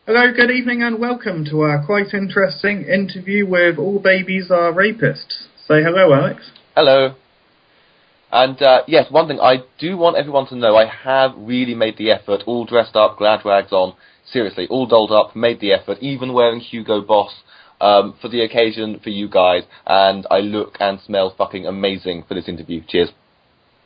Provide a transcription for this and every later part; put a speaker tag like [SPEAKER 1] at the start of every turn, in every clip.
[SPEAKER 1] Hello, good evening, and welcome to our quite interesting interview with All Babies Are Rapists. Say hello, Alex.
[SPEAKER 2] Hello. And yes, one thing, I do want everyone to know I have really made the effort, all dressed up, glad rags on, seriously, all dolled up, made the effort, even wearing Hugo Boss for the occasion for you guys, and I look and smell fucking amazing for this interview. Cheers.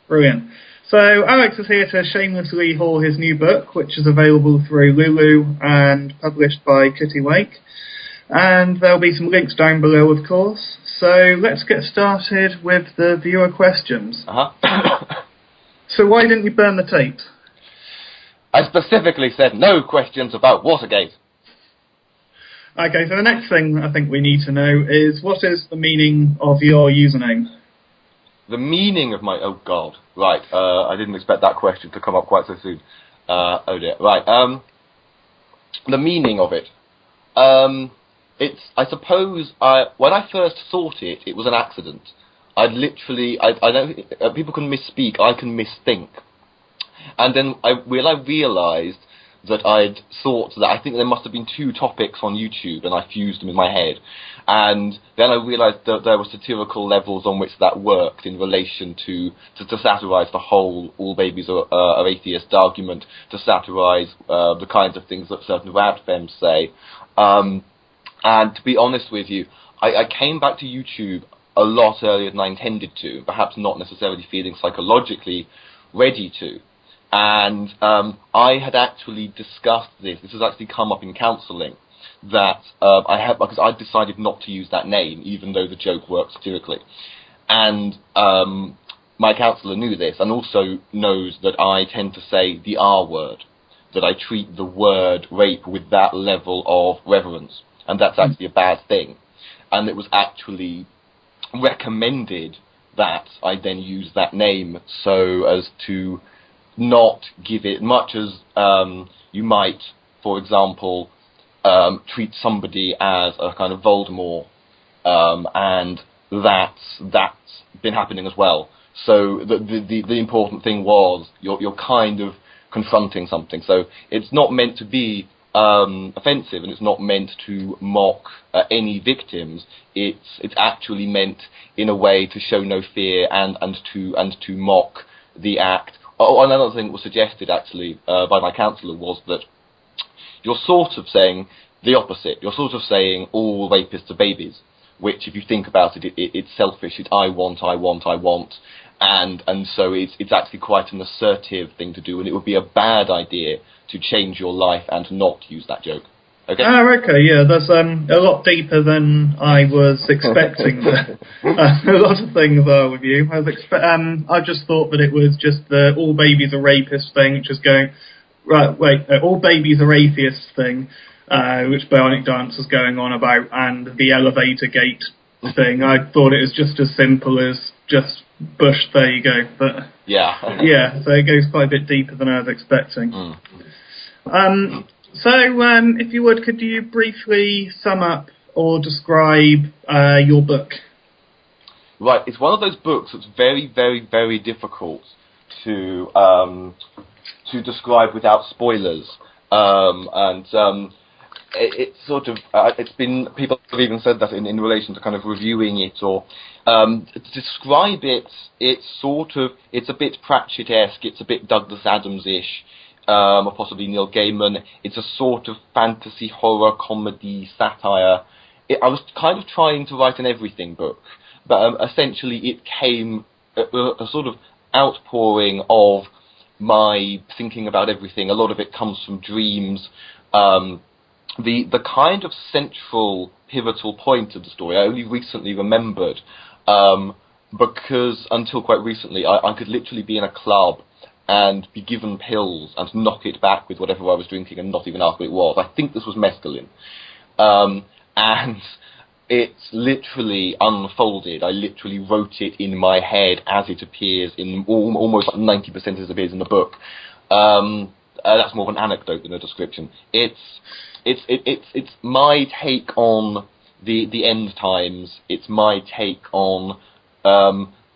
[SPEAKER 1] Brilliant. So, Alex is here to shamelessly haul his new book, which is available through Lulu and published by Kitty Wake. And there'll be some links down below, of course. So, let's get started with the viewer questions. So, why didn't you burn the tape?
[SPEAKER 2] I specifically said no questions about Watergate.
[SPEAKER 1] Okay, so the next thing I think we need to know is, what is the meaning of your username?
[SPEAKER 2] The meaning of my... Oh, God. Right, I didn't expect that question to come up quite so soon. Oh, dear. Right, the meaning of it. It's... I suppose, when I first thought it, it was an accident. I'd literally... I don't... people can misspeak, I can misthink. And then I realised that I'd thought that I think there must have been two topics on YouTube, and I fused them in my head. And then I realised that there were satirical levels on which that worked in relation to satirise the whole all babies are atheist argument, to satirise the kinds of things that certain rad femmes say. And to be honest with you, I came back to YouTube a lot earlier than I intended to, perhaps not necessarily feeling psychologically ready to. And I had actually discussed this has actually come up in counselling, that because I decided not to use that name, even though the joke works satirically. And my counsellor knew this, and also knows that I tend to say the R word, that I treat the word rape with that level of reverence, and that's actually a bad thing. And it was actually recommended that I then use that name so as to not give it much as you might, for example, treat somebody as a kind of Voldemort, and that's been happening as well. So the important thing was you're kind of confronting something. So it's not meant to be offensive, and it's not meant to mock any victims. It's actually meant in a way to show no fear and to mock the act. Oh, another thing that was suggested, actually, by my counsellor was that you're sort of saying the opposite. You're sort of saying all rapists are babies, which, if you think about it, it's selfish. It's I want, and so it's actually quite an assertive thing to do, and it would be a bad idea to change your life and not use that joke. Okay.
[SPEAKER 1] Okay, yeah, that's a lot deeper than I was expecting. A lot of things are with you. I just thought that it was just the all babies are rapists thing, just going, right, wait, all babies are atheists thing, which Bionic Dance was going on about, and the elevator gate thing. I thought it was just as simple as just Bush, there you go. But
[SPEAKER 2] yeah.
[SPEAKER 1] Yeah, so it goes quite a bit deeper than I was expecting. So, if you would, could you briefly sum up or describe your book?
[SPEAKER 2] Right, it's one of those books that's very, very, very difficult to describe without spoilers. It's sort of it's been, people have even said that in relation to kind of reviewing it, or to describe it. It's a bit Pratchett-esque. It's a bit Douglas Adams-ish. Or possibly Neil Gaiman. It's a sort of fantasy, horror, comedy, satire. I was kind of trying to write an everything book, but essentially it came a sort of outpouring of my thinking about everything. A lot of it comes from dreams. The kind of central, pivotal point of the story I only recently remembered, because until quite recently I could literally be in a club and be given pills and knock it back with whatever I was drinking and not even ask what it was. I think this was mescaline. And it's literally unfolded. I literally wrote it in my head as it appears in almost like 90% as it appears in the book. That's more of an anecdote than a description. It's my take on the end times. It's my take on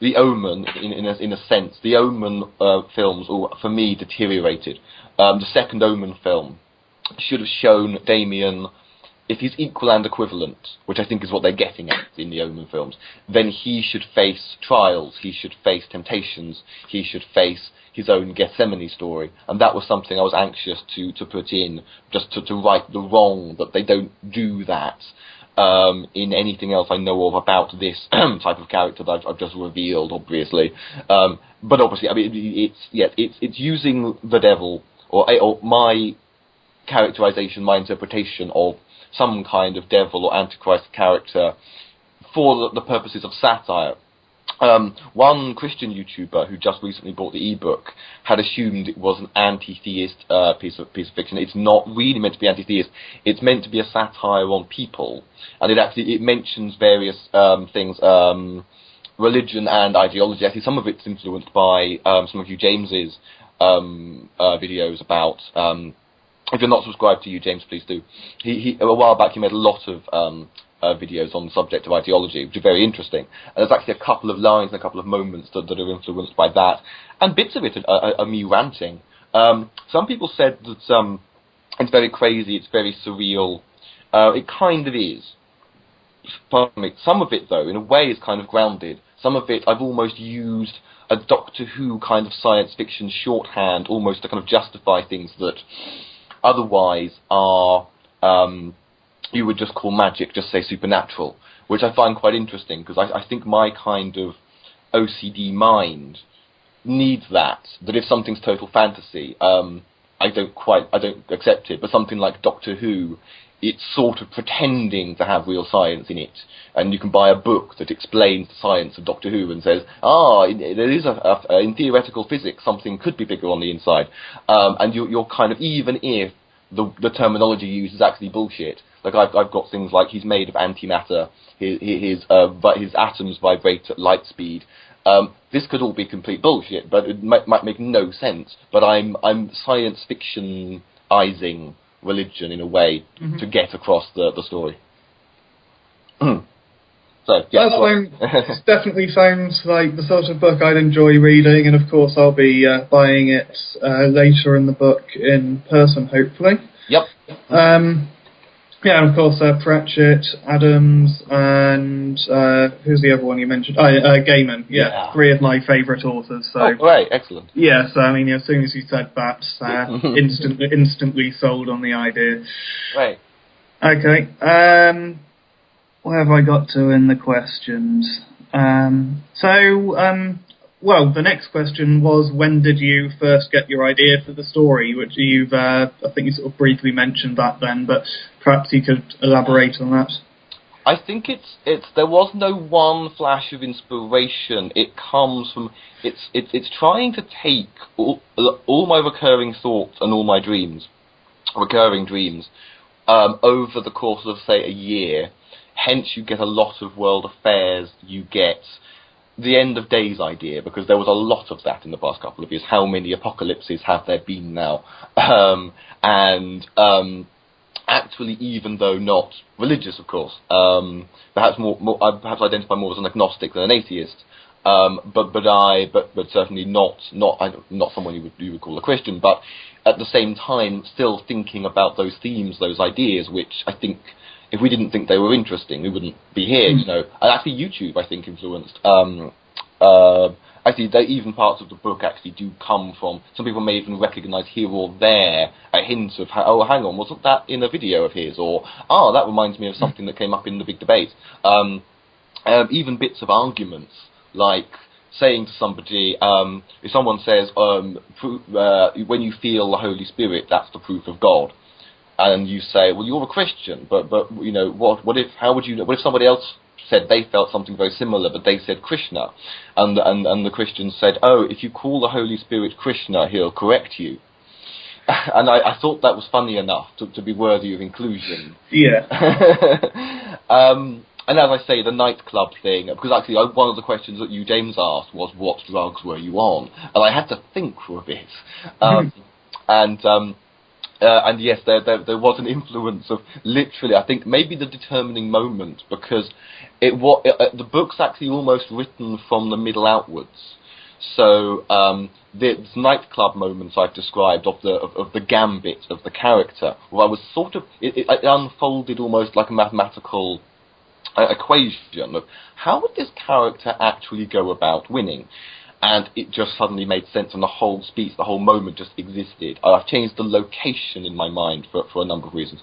[SPEAKER 2] The Omen, in a sense. The Omen films, for me, deteriorated. The second Omen film should have shown Damien, if he's equal and equivalent, which I think is what they're getting at in the Omen films, then he should face trials, he should face temptations, he should face his own Gethsemane story. And that was something I was anxious to put in, just to right the wrong that they don't do that in anything else I know of about this type of character that I've just revealed, obviously. But obviously, I mean, it's using the devil, or my characterization, my interpretation of some kind of devil or antichrist character for the purposes of satire. One Christian YouTuber who just recently bought the ebook had assumed it was an anti-theist piece of fiction. It's not really meant to be anti-theist. It's meant to be a satire on people, and it mentions various things, religion and ideology. Actually, some of it's influenced by some of YesIAmJames's videos about. If you're not subscribed to YesIAmJames, please do. He a while back he made a lot of videos on the subject of ideology, which are very interesting. And there's actually a couple of lines and a couple of moments that are influenced by that, and bits of it are me ranting. Some people said that it's very crazy, it's very surreal. It kind of is. Pardon me. Some of it, though, in a way, is kind of grounded. Some of it I've almost used a Doctor Who kind of science fiction shorthand, almost to kind of justify things that otherwise are, you would just call magic, just say supernatural, which I find quite interesting, because I think my kind of OCD mind needs that if something's total fantasy, I don't accept it, but something like Doctor Who, it's sort of pretending to have real science in it, and you can buy a book that explains the science of Doctor Who and says, there is in theoretical physics something could be bigger on the inside, and you're kind of, even if the terminology used is actually bullshit. Like I've got things like he's made of antimatter, his atoms vibrate at light speed. This could all be complete bullshit, but it might make no sense. But I'm science fictionizing religion in a way to get across the story. So yeah,
[SPEAKER 1] that definitely sounds like the sort of book I'd enjoy reading, and of course I'll be buying it later in the book in person, hopefully.
[SPEAKER 2] Yep.
[SPEAKER 1] Yeah, and of course Pratchett, Adams, and who's the other one you mentioned? Gaiman. Yeah, three of my favourite authors. So.
[SPEAKER 2] Oh, great, excellent.
[SPEAKER 1] Yeah, so I mean, as soon as you said that, instantly sold on the idea.
[SPEAKER 2] Right.
[SPEAKER 1] Okay. Where have I got to in the questions? Well, the next question was, when did you first get your idea for the story? Which you've, I think you sort of briefly mentioned that then, but perhaps you could elaborate on that.
[SPEAKER 2] I think there was no one flash of inspiration. It comes from, it's trying to take all my recurring thoughts and all my recurring dreams, over the course of, say, a year. Hence, you get a lot of world affairs, you get the end of days idea, because there was a lot of that in the past couple of years. How many apocalypses have there been now? Actually, even though not religious, of course, perhaps perhaps identify more as an agnostic than an atheist, but certainly not someone you would call a Christian, but at the same time still thinking about those themes, those ideas, which I think, if we didn't think they were interesting, we wouldn't be here, you know. And actually YouTube, I think, influenced. Actually, even parts of the book actually do come from, some people may even recognise here or there a hint of, oh, hang on, wasn't that in a video of his? Or, that reminds me of something that came up in the big debate. Even bits of arguments, like saying to somebody, if someone says, when you feel the Holy Spirit, that's the proof of God. And you say, well, you're a Christian, but you know, what if somebody else said they felt something very similar, but they said Krishna, and the Christian said, oh, if you call the Holy Spirit Krishna, he'll correct you. And I thought that was funny enough to be worthy of inclusion.
[SPEAKER 1] Yeah.
[SPEAKER 2] And as I say, the nightclub thing, because actually one of the questions that YesIAmJames asked was, what drugs were you on? And I had to think for a bit. And yes, there was an influence of literally, I think, maybe the determining moment, because the book's actually almost written from the middle outwards. So the nightclub moments I've described of the gambit of the character, where I was sort of it unfolded almost like a mathematical equation of how would this character actually go about winning. And it just suddenly made sense, and the whole speech, the whole moment just existed. I've changed the location in my mind for a number of reasons.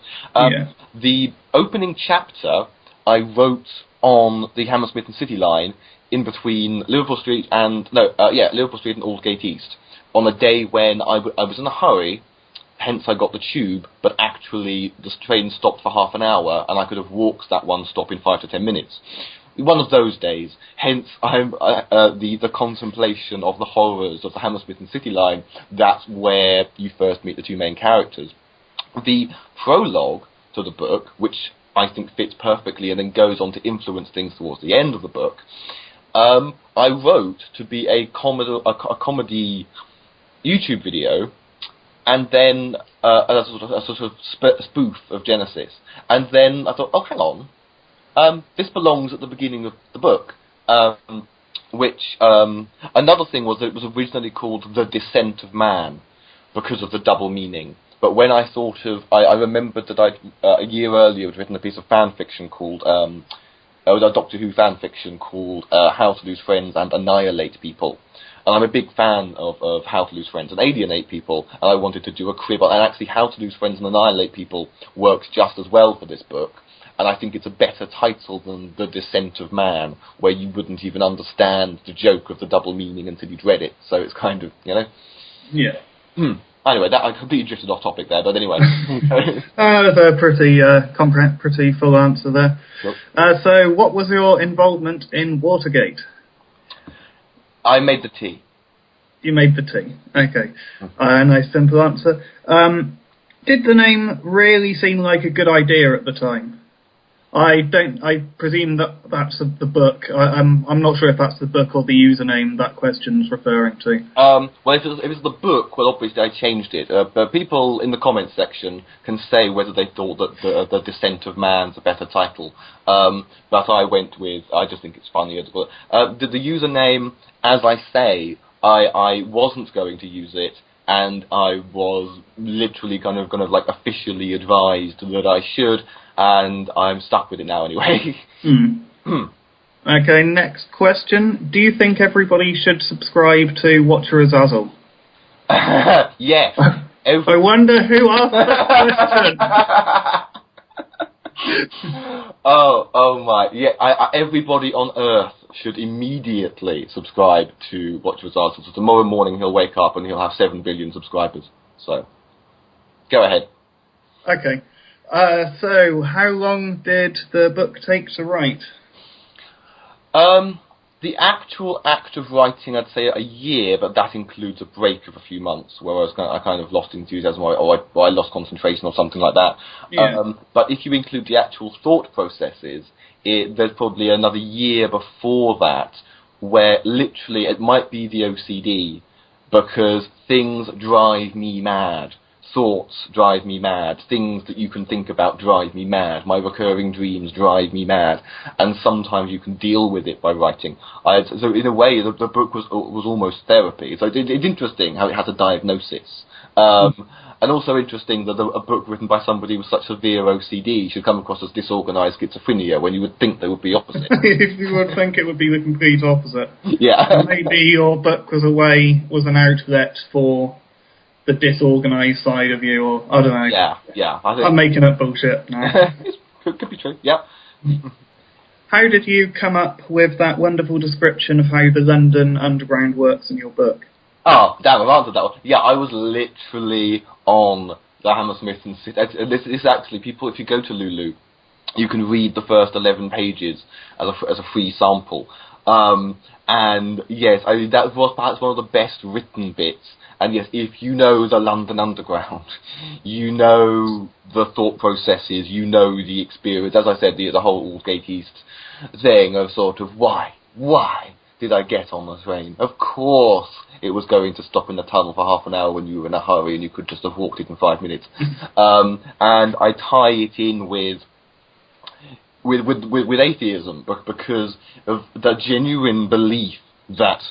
[SPEAKER 2] The opening chapter I wrote on the Hammersmith and City line in between Liverpool Street and Liverpool Street and Aldgate East on a day when I was in a hurry. Hence, I got the tube, but actually the train stopped for half an hour, and I could have walked that one stop in 5 to 10 minutes. One of those days. Hence, the contemplation of the horrors of the Hammersmith and City line. That's where you first meet the two main characters. The prologue to the book, which I think fits perfectly, and then goes on to influence things towards the end of the book. I wrote to be a comedy YouTube video, and then a sort of spoof of Genesis. And then I thought, oh, hang on. This belongs at the beginning of the book, which another thing was that it was originally called The Descent of Man because of the double meaning. But when I thought of, I remembered that a year earlier had written a piece of fan fiction called, a Doctor Who fan fiction called How to Lose Friends and Annihilate People. And I'm a big fan of How to Lose Friends and Alienate People, and I wanted to do a crib, and actually How to Lose Friends and Annihilate People works just as well for this book. And I think it's a better title than The Descent of Man, where you wouldn't even understand the joke of the double meaning until you'd read it. So it's kind of, you know.
[SPEAKER 1] Yeah.
[SPEAKER 2] Anyway, I completely drifted off topic there, but anyway.
[SPEAKER 1] That's a pretty full answer there.
[SPEAKER 2] Yep.
[SPEAKER 1] So what was your involvement in Watergate?
[SPEAKER 2] I made the tea.
[SPEAKER 1] You made the tea. Okay. Nice simple answer. Did the name really seem like a good idea at the time? I presume that's the book. I'm not sure if that's the book or the username that question's referring to.
[SPEAKER 2] Well, if it was the book, well, obviously I changed it. But people in the comments section can say whether they thought that the Descent of Man's a better title. But I went with, I just think it's funnier. The username, as I say, I wasn't going to use it, and I was literally kind of like officially advised that I should, and I'm stuck with it now anyway.
[SPEAKER 1] Okay, next question. Do you think everybody should subscribe to Watcher Azazel?
[SPEAKER 2] Yes.
[SPEAKER 1] I wonder who asked that question.
[SPEAKER 2] Oh my. Yeah, everybody on Earth should immediately subscribe to Watcher Azazel. So tomorrow morning he'll wake up and he'll have 7 billion subscribers. So, go ahead.
[SPEAKER 1] Okay. So, how long did the book take to write?
[SPEAKER 2] The actual act of writing, I'd say a year, but that includes a break of a few months where I kind of lost enthusiasm or I lost concentration or something like that.
[SPEAKER 1] Yeah.
[SPEAKER 2] But if you include the actual thought processes, there's probably another year before that where literally it might be the OCD, because things drive me mad. Thoughts drive me mad. Things that you can think about drive me mad. My recurring dreams drive me mad. And sometimes you can deal with it by writing. So in a way, the book was almost therapy. So it's interesting how it has a diagnosis. And also interesting that a book written by somebody with such severe OCD should come across as disorganized schizophrenia, when you would think they would be opposite.
[SPEAKER 1] You would think it would be the complete opposite.
[SPEAKER 2] Yeah.
[SPEAKER 1] Maybe your book was an outlet for the disorganized side of you, or I don't know.
[SPEAKER 2] Yeah.
[SPEAKER 1] I'm making up bullshit now.
[SPEAKER 2] It could be true. Yeah.
[SPEAKER 1] How did you come up with that wonderful description of how the London Underground works in your book?
[SPEAKER 2] Oh, damn! I've answered that one. Yeah, I was literally on the Hammersmith and City. This actually, people, if you go to Lulu, you can read the first 11 pages as a free sample. And yes, that was perhaps one of the best written bits. And yes, if you know the London Underground, you know the thought processes, you know the experience. As I said, the whole Aldgate East thing of sort of why did I get on the train? Of course it was going to stop in the tunnel for half an hour when you were in a hurry and you could just have walked it in 5 minutes. And I tie it in with atheism, because of the genuine belief that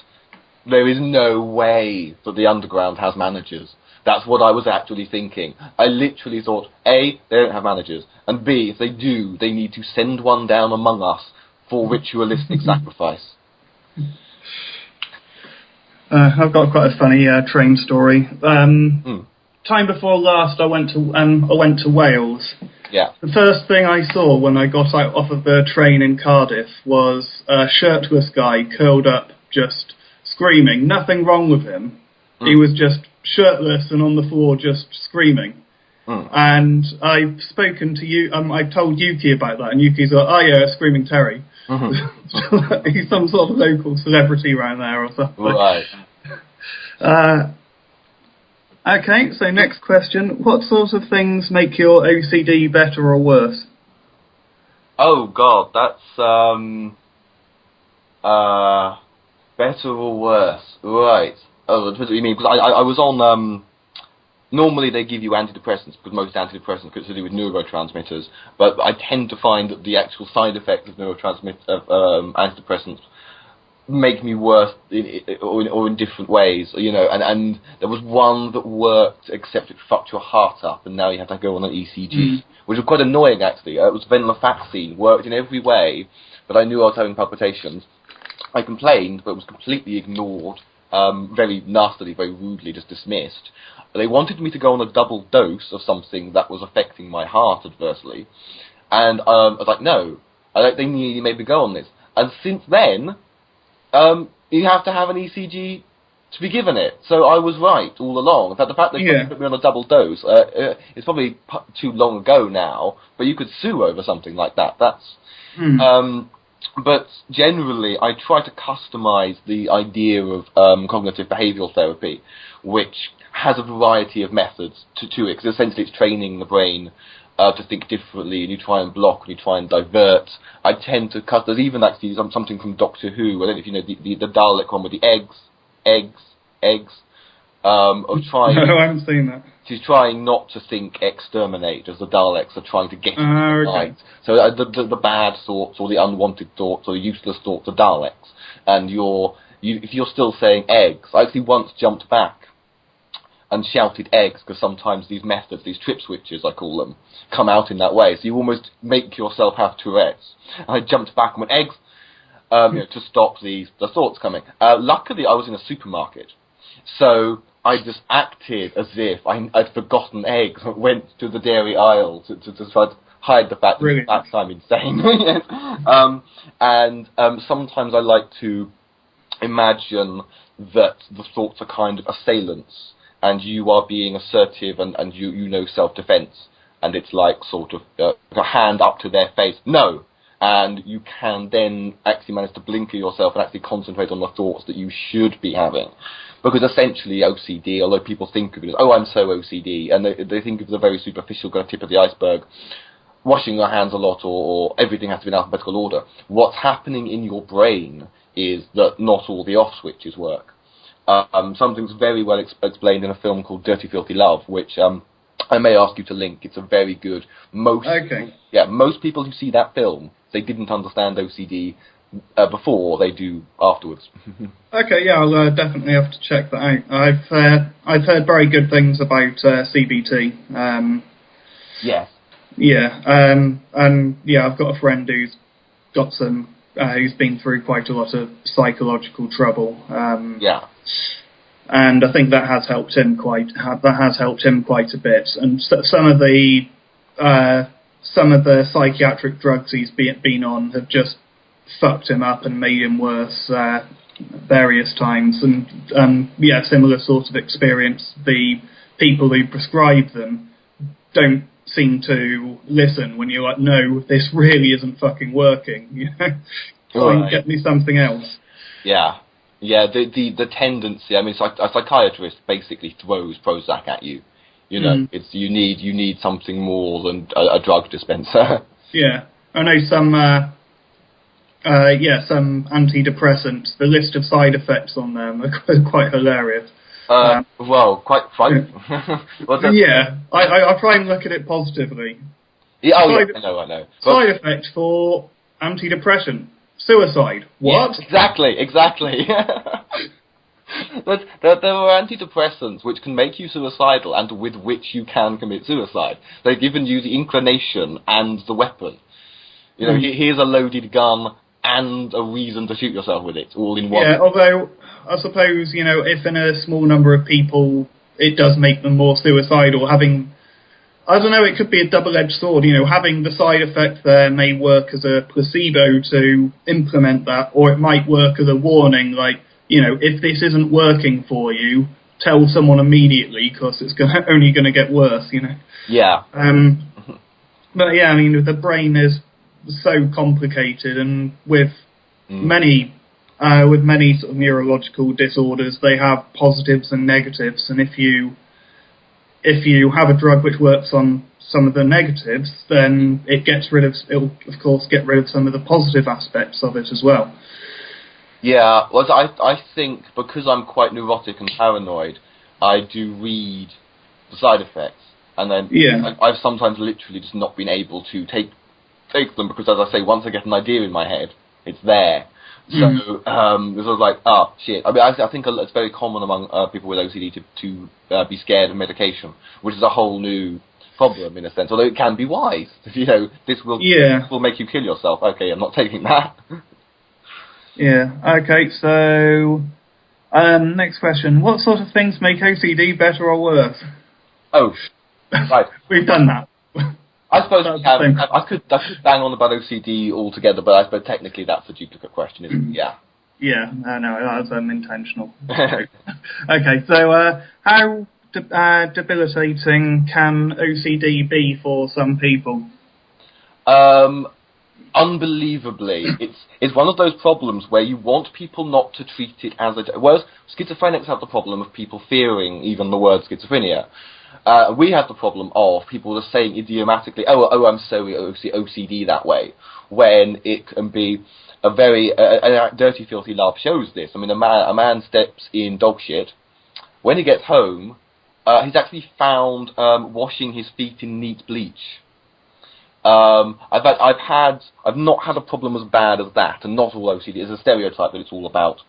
[SPEAKER 2] There is no way that the underground has managers. That's what I was actually thinking. I literally thought, A, they don't have managers, and B, if they do, they need to send one down among us for ritualistic sacrifice.
[SPEAKER 1] I've got quite a funny train story. Time before last, I went to Wales.
[SPEAKER 2] Yeah.
[SPEAKER 1] The first thing I saw when I got out off of the train in Cardiff was a shirtless guy curled up, just screaming. Nothing wrong with him. He was just shirtless and on the floor, just screaming. And I've spoken to you. I've told Yuki about that, and Yuki's like, "Oh yeah, Screaming Terry." He's some sort of local celebrity around there or something.
[SPEAKER 2] Right.
[SPEAKER 1] Okay, so next question. What sorts of things make your OCD better or worse?
[SPEAKER 2] Oh God, that's better or worse? Right. Oh, that's what you mean? Because I was on. Normally they give you antidepressants because most antidepressants are to do with neurotransmitters, but I tend to find that the actual side effects of antidepressants make me worse or in different ways, you know. And there was one that worked, except it fucked your heart up, and now you have to go on an ECG, which was quite annoying actually. It was venlafaxine, worked in every way, but I knew I was having palpitations. I complained, but it was completely ignored, very nastily, very rudely, just dismissed. They wanted me to go on a double dose of something that was affecting my heart adversely, and I was like, no, they nearly made me go on this. And since then, you have to have an ECG to be given it. So I was right all along. In fact, the fact that they put me on a double dose, it's probably too long ago now, but you could sue over something like that. That's... But generally, I try to customize the idea of cognitive behavioral therapy, which has a variety of methods to it, because essentially it's training the brain to think differently, and you try and block, and you try and divert. I tend to cut. There's even actually something from Doctor Who. I don't know if you know the Dalek one with the eggs. Of trying.
[SPEAKER 1] No, I haven't seen that.
[SPEAKER 2] She's trying not to think exterminate, as the Daleks are trying to get into the night. So the bad thoughts, or the unwanted thoughts, or the useless thoughts are Daleks. And if you're still saying eggs, I actually once jumped back and shouted eggs, because sometimes these methods, these trip switches, I call them, come out in that way. So you almost make yourself have Tourette's. And I jumped back and went, eggs, to stop the thoughts coming. Luckily, I was in a supermarket. So I just acted as if I'd forgotten eggs, went to the dairy aisle to try to hide the fact that I'm insane. Yes. Sometimes I like to imagine that the thoughts are kind of assailants, and you are being assertive, and you know self-defense, and it's like sort of a hand up to their face, no, and you can then actually manage to blinker yourself and actually concentrate on the thoughts that you should be having. Because essentially OCD, although people think of it as, oh, I'm so OCD, and they think of the very superficial kind of tip of the iceberg, washing your hands a lot, or everything has to be in alphabetical order. What's happening in your brain is that not all the off switches work. Something's very well explained in a film called Dirty Filthy Love, which I may ask you to link. It's a very good... Most people who see that film, they didn't understand OCD before, they do afterwards.
[SPEAKER 1] Okay, yeah, I'll definitely have to check that out. I've heard very good things about CBT.
[SPEAKER 2] Yes.
[SPEAKER 1] Yeah, and yeah, I've got a friend who's got some... who's been through quite a lot of psychological trouble. And I think that has helped him quite a bit. And some of the psychiatric drugs he's been on have just fucked him up and made him worse various times. And similar sort of experience. The people who prescribe them don't seem to listen when you're like, no, this really isn't fucking working. You know, try and get me something else.
[SPEAKER 2] Yeah. Yeah, the tendency, I mean, a psychiatrist basically throws Prozac at you. You know, it's you need something more than a drug dispenser. Yeah,
[SPEAKER 1] I know some antidepressants. The list of side effects on them are quite hilarious.
[SPEAKER 2] Well, quite frightening.
[SPEAKER 1] I try and look at it positively.
[SPEAKER 2] Yeah, I know.
[SPEAKER 1] Side effect for antidepressant. Suicide. What?
[SPEAKER 2] Yeah, exactly. But there are antidepressants which can make you suicidal and with which you can commit suicide. They've given you the inclination and the weapon. You know, here's a loaded gun and a reason to shoot yourself with it, all in one.
[SPEAKER 1] Yeah, although I suppose, you know, if in a small number of people it does make them more suicidal, having, I don't know, it could be a double-edged sword, you know, having the side effect there may work as a placebo to implement that, or it might work as a warning, like, you know, if this isn't working for you, tell someone immediately, because it's only going to get worse, you know.
[SPEAKER 2] Yeah.
[SPEAKER 1] But yeah, I mean, the brain is so complicated, and with many sort of neurological disorders, they have positives and negatives, and if you have a drug which works on some of the negatives, then it'll of course get rid of some of the positive aspects of it as well.
[SPEAKER 2] Yeah, well, I think because I'm quite neurotic and paranoid, I do read the side effects, and then I've sometimes literally just not been able to take them because, as I say, once I get an idea in my head, it's there. So it's sort of like, shit. I mean, I think it's very common among people with OCD to be scared of medication, which is a whole new problem in a sense. Although it can be wise, you know, this will make you kill yourself. Okay, I'm not taking that.
[SPEAKER 1] Yeah. Okay. So, next question: what sort of things make OCD better or worse?
[SPEAKER 2] Oh, right.
[SPEAKER 1] We've done that.
[SPEAKER 2] I suppose I could bang on about OCD altogether, but technically that's a duplicate question, isn't it? Yeah.
[SPEAKER 1] Yeah, no, that was intentional. Okay, so how debilitating can OCD be for some people?
[SPEAKER 2] Unbelievably, it's one of those problems where you want people not to treat it as whereas schizophrenics have the problem of people fearing even the word schizophrenia. We have the problem of people just saying idiomatically, oh, I'm sorry, OCD that way, when it can be a very Dirty Filthy Love shows this. I mean, a man steps in dog shit. When he gets home, he's actually found washing his feet in neat bleach. I've not had a problem as bad as that, and not all OCD is a stereotype that it's all about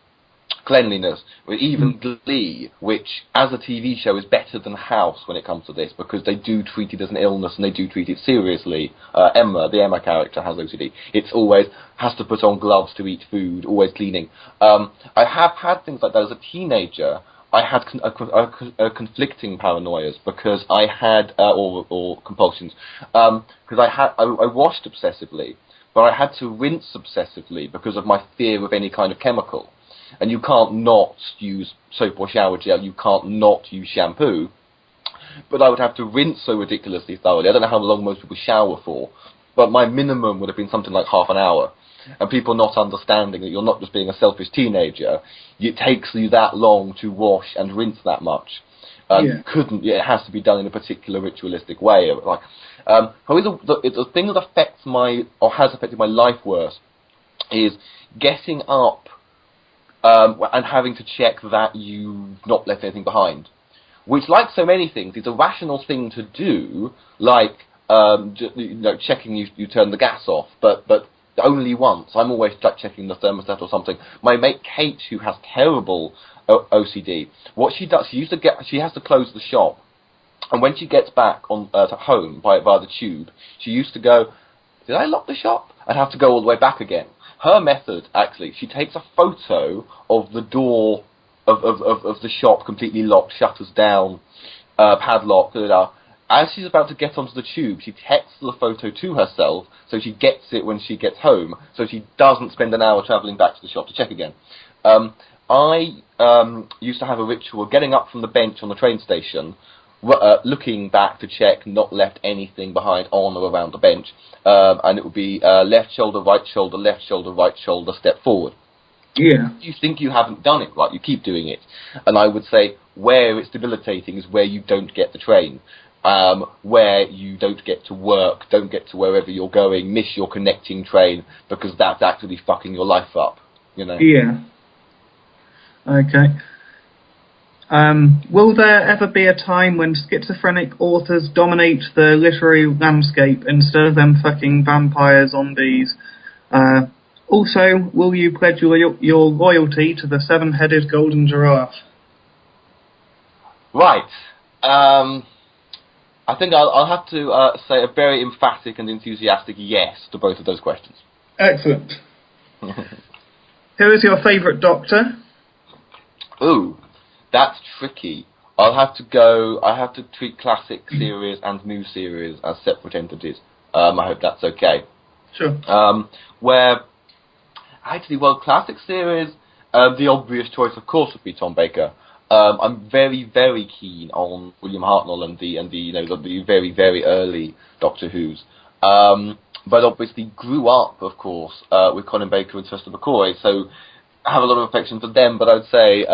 [SPEAKER 2] cleanliness. Even Glee, which as a TV show is better than House when it comes to this, because they do treat it as an illness and they do treat it seriously. The Emma character has OCD. It's always has to put on gloves to eat food, always cleaning. I have had things like that as a teenager. I had conflicting paranoias because I had or compulsions because I washed obsessively, but I had to rinse obsessively because of my fear of any kind of chemical. And you can't not use soap or shower gel, you can't not use shampoo, but I would have to rinse so ridiculously thoroughly. I don't know how long most people shower for, but my minimum would have been something like half an hour. And people not understanding that you're not just being a selfish teenager, it takes you that long to wash and rinse that much. You couldn't, it has to be done in a particular ritualistic way. Like, however, the thing that affects has affected my life worse is getting up and having to check that you've not left anything behind. Which, like so many things, is a rational thing to do, like checking you turn the gas off, but only once. I'm always checking the thermostat or something. My mate Kate, who has terrible OCD, what she does, she has to close the shop, and when she gets back to home via the tube, she used to go, did I lock the shop? I'd have to go all the way back again. Her method, actually, she takes a photo of the door of the shop completely locked, shutters down, padlocked, As she's about to get onto the tube, she texts the photo to herself, so she gets it when she gets home, so she doesn't spend an hour travelling back to the shop to check again. I used to have a ritual of getting up from the bench on the train station, looking back to check, not left anything behind on or around the bench, and it would be left shoulder, right shoulder, step forward.
[SPEAKER 1] Yeah.
[SPEAKER 2] You think you haven't done it right, you keep doing it. And I would say where it's debilitating is where you don't get the train. Where you don't get to work, don't get to wherever you're going, miss your connecting train, because that's actually fucking your life up, you know?
[SPEAKER 1] Yeah. Okay. Will there ever be a time when schizophrenic authors dominate the literary landscape instead of them fucking vampires, zombies, Also, will you pledge your loyalty to the seven-headed golden giraffe?
[SPEAKER 2] Right. I think I'll have to say a very emphatic and enthusiastic yes to both of those questions.
[SPEAKER 1] Excellent. Who is your favourite Doctor?
[SPEAKER 2] Ooh, that's tricky. I have to treat classic series and new series as separate entities. I hope that's okay.
[SPEAKER 1] Sure.
[SPEAKER 2] Classic series, the obvious choice, of course, would be Tom Baker. I'm very, very keen on William Hartnell and the very, very early Doctor Who's. But obviously grew up, of course, with Colin Baker and Sylvester McCoy, so I have a lot of affection for them. But I'd say,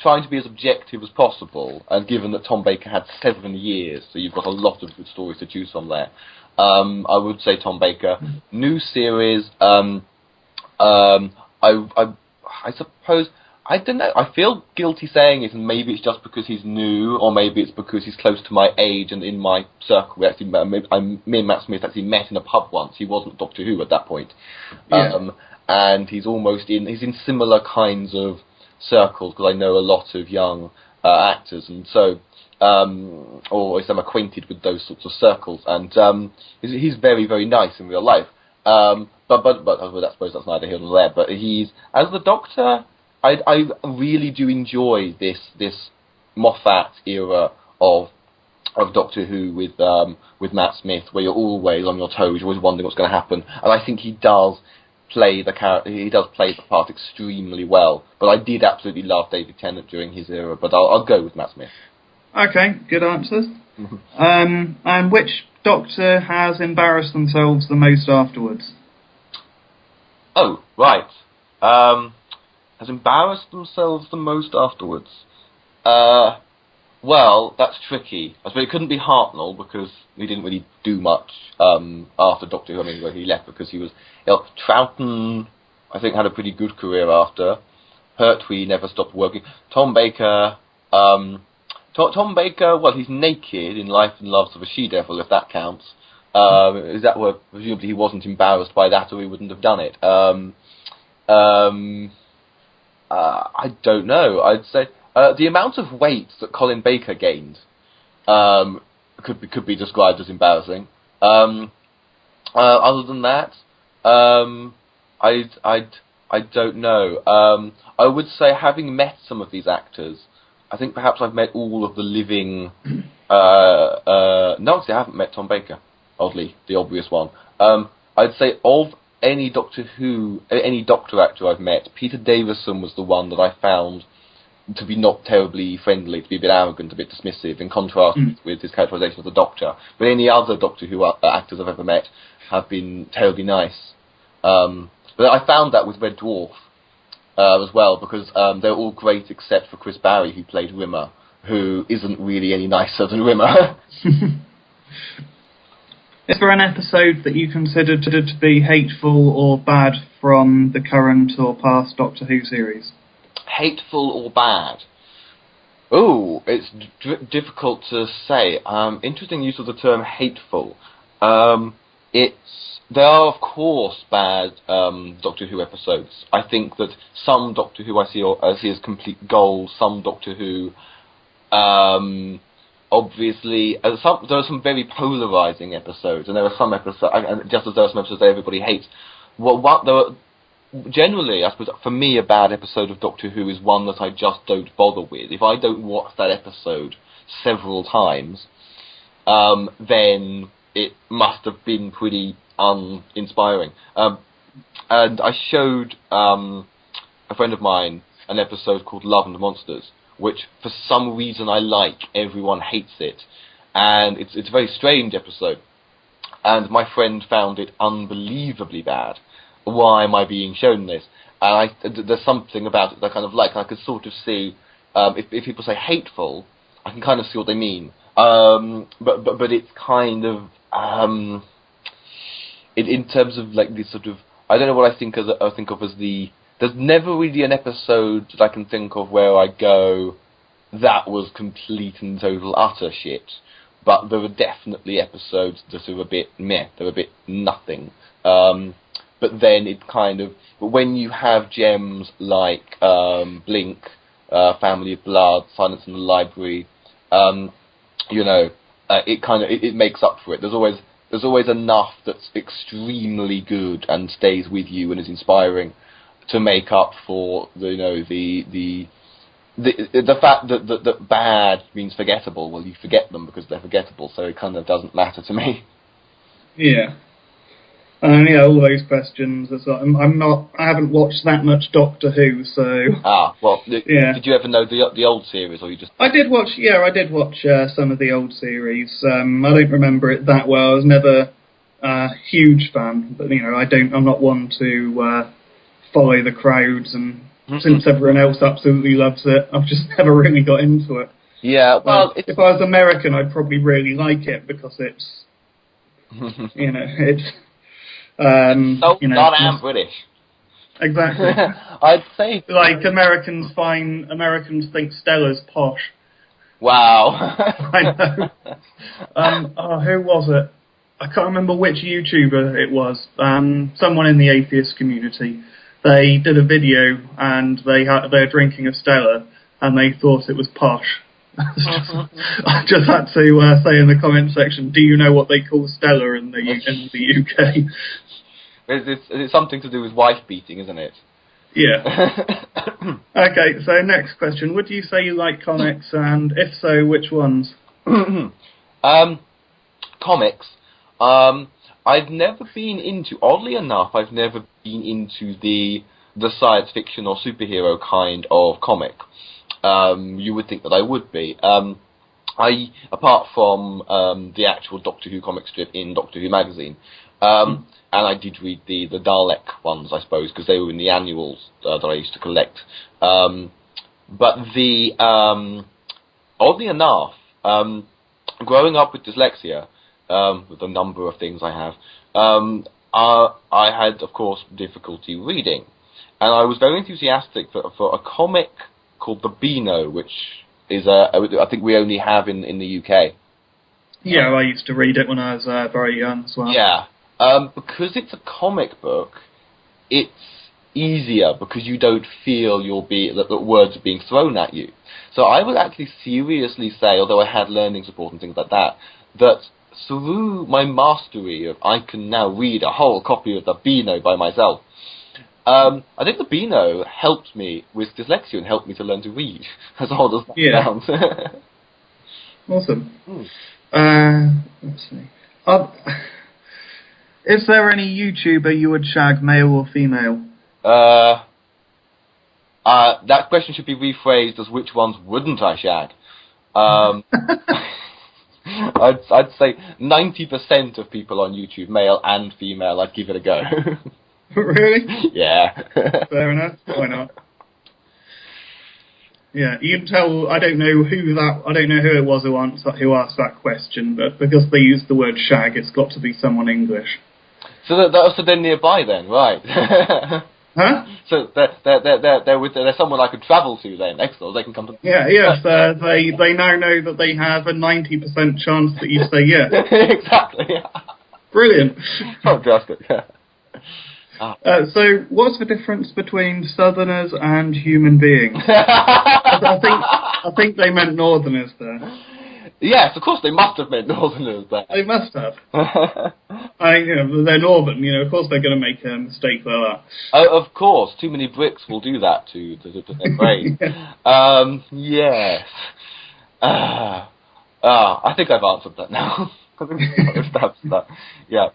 [SPEAKER 2] trying to be as objective as possible, and given that Tom Baker had 7 years, so you've got a lot of good stories to choose from there. I would say Tom Baker. New series. I suppose, I don't know, I feel guilty saying it, and maybe it's just because he's new, or maybe it's because he's close to my age and in my circle. Me and Matt Smith actually met in a pub once. He wasn't Doctor Who at that point.
[SPEAKER 1] Yeah.
[SPEAKER 2] And he's in similar kinds of circles, because I know a lot of young actors, and so, or I'm acquainted with those sorts of circles, and he's very, very nice in real life. But I suppose that's neither here nor there. But he's, as the Doctor, I really do enjoy this Moffat era of Doctor Who with Matt Smith, where you're always on your toes, you're always wondering what's going to happen, and I think he does play the part extremely well. But I did absolutely love David Tennant during his era, but I'll go with Matt Smith.
[SPEAKER 1] Okay, good answers. And which Doctor has embarrassed themselves the most afterwards?
[SPEAKER 2] Oh, right. Has embarrassed themselves the most afterwards? Well, that's tricky. I suppose it couldn't be Hartnell, because he didn't really do much after Doctor Who. I mean, he left because he was ill. Troughton, I think, had a pretty good career after. Pertwee never stopped working. Tom Baker, Tom Baker, well, he's naked in Life and Loves of a She-Devil, if that counts. Is that where, presumably he wasn't embarrassed by that, or he wouldn't have done it. I don't know. I'd say the amount of weight that Colin Baker gained could be described as embarrassing. Other than that, I don't know. I would say, having met some of these actors, I think perhaps I've met all of the living. No, actually, I haven't met Tom Baker. Oddly, the obvious one. I'd say of any Doctor Who, any Doctor actor I've met, Peter Davison was the one that I found to be not terribly friendly, to be a bit arrogant, a bit dismissive, in contrast with his characterization of the Doctor. But any other Doctor Who actors I've ever met have been terribly nice. But I found that with Red Dwarf as well, because they're all great except for Chris Barry, who played Rimmer, who isn't really any nicer than Rimmer.
[SPEAKER 1] Is there an episode that you consider to be hateful or bad from the current or past Doctor Who series?
[SPEAKER 2] Hateful or bad? Oh, it's difficult to say. Interesting use of the term hateful. There are, of course, bad Doctor Who episodes. I think that some Doctor Who I see as complete gold. Some Doctor Who, obviously, there are some very polarizing episodes, and there are some episodes, and just as there are some episodes that everybody hates. Generally, I suppose, for me, a bad episode of Doctor Who is one that I just don't bother with. If I don't watch that episode several times, then it must have been pretty uninspiring. And I showed a friend of mine an episode called Love and Monsters, which for some reason I like. Everyone hates it, and it's a very strange episode. And my friend found it unbelievably bad. Why am I being shown this? And there's something about it that I kind of like. I could sort of see, if people say hateful, I can kind of see what they mean. But it's kind of, in terms of like this sort of, I don't know what I think of as the. There's never really an episode that I can think of where I go, that was complete and total utter shit. But there are definitely episodes that are a bit meh. They're a bit nothing. but then it kind of, but when you have gems like Blink, Family of Blood, Silence in the Library, you know, it kind of it makes up for it. There's always enough that's extremely good and stays with you and is inspiring to make up for the fact that bad means forgettable. Well, you forget them because they're forgettable, so it kind of doesn't matter to me.
[SPEAKER 1] Yeah. Yeah, all those questions. It's like, I haven't watched that much Doctor Who, so.
[SPEAKER 2] Well,
[SPEAKER 1] yeah.
[SPEAKER 2] Did you ever know the old series, or you just?
[SPEAKER 1] I did watch some of the old series. I don't remember it that well. I was never a huge fan, but I'm not one to follow the crowds, and since everyone else absolutely loves it, I've just never really got into it.
[SPEAKER 2] Yeah, well,
[SPEAKER 1] if I was American, I'd probably really like it because it's, it's.
[SPEAKER 2] Not am British.
[SPEAKER 1] Exactly.
[SPEAKER 2] I'd say
[SPEAKER 1] like Americans think Stella's posh.
[SPEAKER 2] Wow.
[SPEAKER 1] I know. Who was it? I can't remember which YouTuber it was. Someone in the atheist community. They did a video and they're drinking a Stella and they thought it was posh. I just had to say in the comment section, do you know what they call Stella in the UK?
[SPEAKER 2] It's something to do with wife beating, isn't it?
[SPEAKER 1] Yeah. Okay, so next question. Would you say you like comics, and if so, which ones?
[SPEAKER 2] Comics. I've never been into, oddly enough, I've never been into the science fiction or superhero kind of comic. You would think that I would be. Apart from the actual Doctor Who comic strip in Doctor Who magazine, and I did read the Dalek ones, I suppose, because they were in the annuals that I used to collect. But oddly enough, growing up with dyslexia, with a number of things I have, I had, of course, difficulty reading. And I was very enthusiastic for a comic called The Beano, which is I think we only have in the UK.
[SPEAKER 1] Yeah, I used to read it when I was very young as well.
[SPEAKER 2] Yeah. Because it's a comic book, it's easier because you don't feel that words are being thrown at you. So I would actually seriously say, although I had learning support and things like that, that through my mastery of I can now read a whole copy of the Beano by myself, I think the Beano helped me with dyslexia and helped me to learn to read, as odd as that sounds.
[SPEAKER 1] Awesome. Let's see. Is there any YouTuber you would shag, male or female?
[SPEAKER 2] That question should be rephrased as which ones wouldn't I shag? I'd say 90% of people on YouTube, male and female, I'd give it a go.
[SPEAKER 1] Really?
[SPEAKER 2] Yeah.
[SPEAKER 1] Fair enough. Why not? Yeah, you can tell. I don't know who it was who asked that question, but because they used the word shag, it's got to be someone English.
[SPEAKER 2] So they're nearby then, right?
[SPEAKER 1] Huh?
[SPEAKER 2] So they're someone I could travel to then. Excellent. They can come to.
[SPEAKER 1] Yeah. Yes. They now know that they have a 90% chance that you say yes.
[SPEAKER 2] Exactly.
[SPEAKER 1] Brilliant.
[SPEAKER 2] Fantastic. Yeah.
[SPEAKER 1] So, what's the difference between Southerners and human beings? I think they meant Northerners there.
[SPEAKER 2] Yes, of course they must have meant Northerners there.
[SPEAKER 1] They must have. They're Northern. Of course they're going to make a mistake like that.
[SPEAKER 2] Of course, too many bricks will do that to their brain. Yes. I think I've answered that now. Yeah.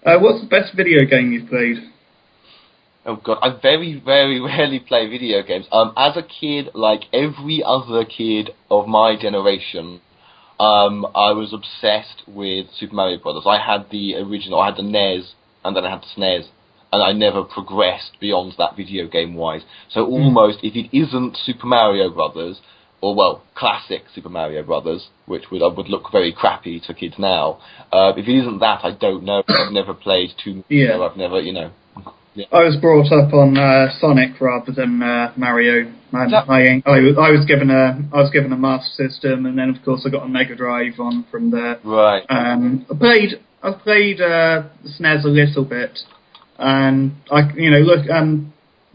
[SPEAKER 1] What's the best video game you've played?
[SPEAKER 2] Oh god, I very, very rarely play video games. As a kid, like every other kid of my generation, I was obsessed with Super Mario Brothers. I had the original, I had the NES, and then I had the SNES, and I never progressed beyond that video game-wise. So almost, if it isn't Super Mario Brothers, or well, classic Super Mario Brothers, which would look very crappy to kids now. If it isn't that, I don't know. I've never played too.
[SPEAKER 1] Yeah.
[SPEAKER 2] So I've never, Yeah.
[SPEAKER 1] I was brought up on Sonic rather than Mario. And I was given a Master System, and then of course I got a Mega Drive on from there.
[SPEAKER 2] Right.
[SPEAKER 1] I played I've played SNES a little bit, and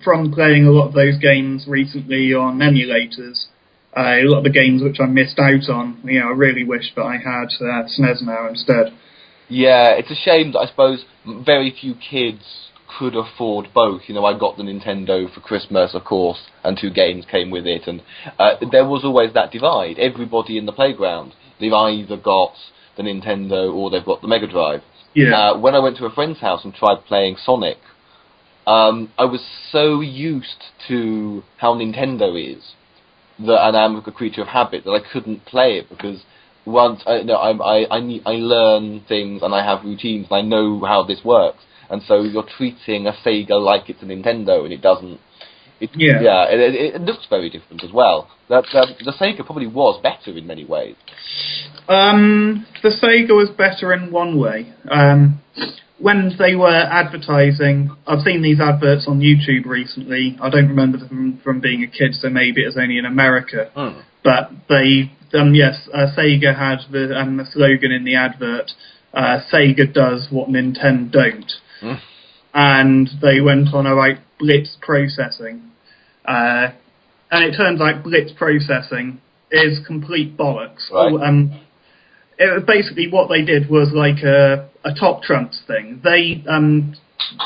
[SPEAKER 1] from playing a lot of those games recently on emulators, a lot of the games which I missed out on, I really wish that I had SNES now instead.
[SPEAKER 2] Yeah, it's a shame that I suppose very few kids could afford both. I got the Nintendo for Christmas, of course, and 2 games came with it, and there was always that divide. Everybody in the playground, they've either got the Nintendo or they've got the Mega Drive.
[SPEAKER 1] Yeah.
[SPEAKER 2] When I went to a friend's house and tried playing Sonic, I was so used to how Nintendo is, and I'm a creature of habit, that I couldn't play it because once I learn things and I have routines and I know how this works, and so you're treating a Sega like it's a Nintendo, and it doesn't. It looks very different as well. The Sega probably was better in many ways.
[SPEAKER 1] The Sega was better in one way. When they were advertising, I've seen these adverts on YouTube recently. I don't remember them from being a kid, so maybe it was only in America. But they, Sega had the slogan in the advert, Sega does what Nintendo don't. And they went on about blitz processing. And it turns out blitz processing is complete bollocks.
[SPEAKER 2] Right.
[SPEAKER 1] It was basically what they did was like a top trumps thing. The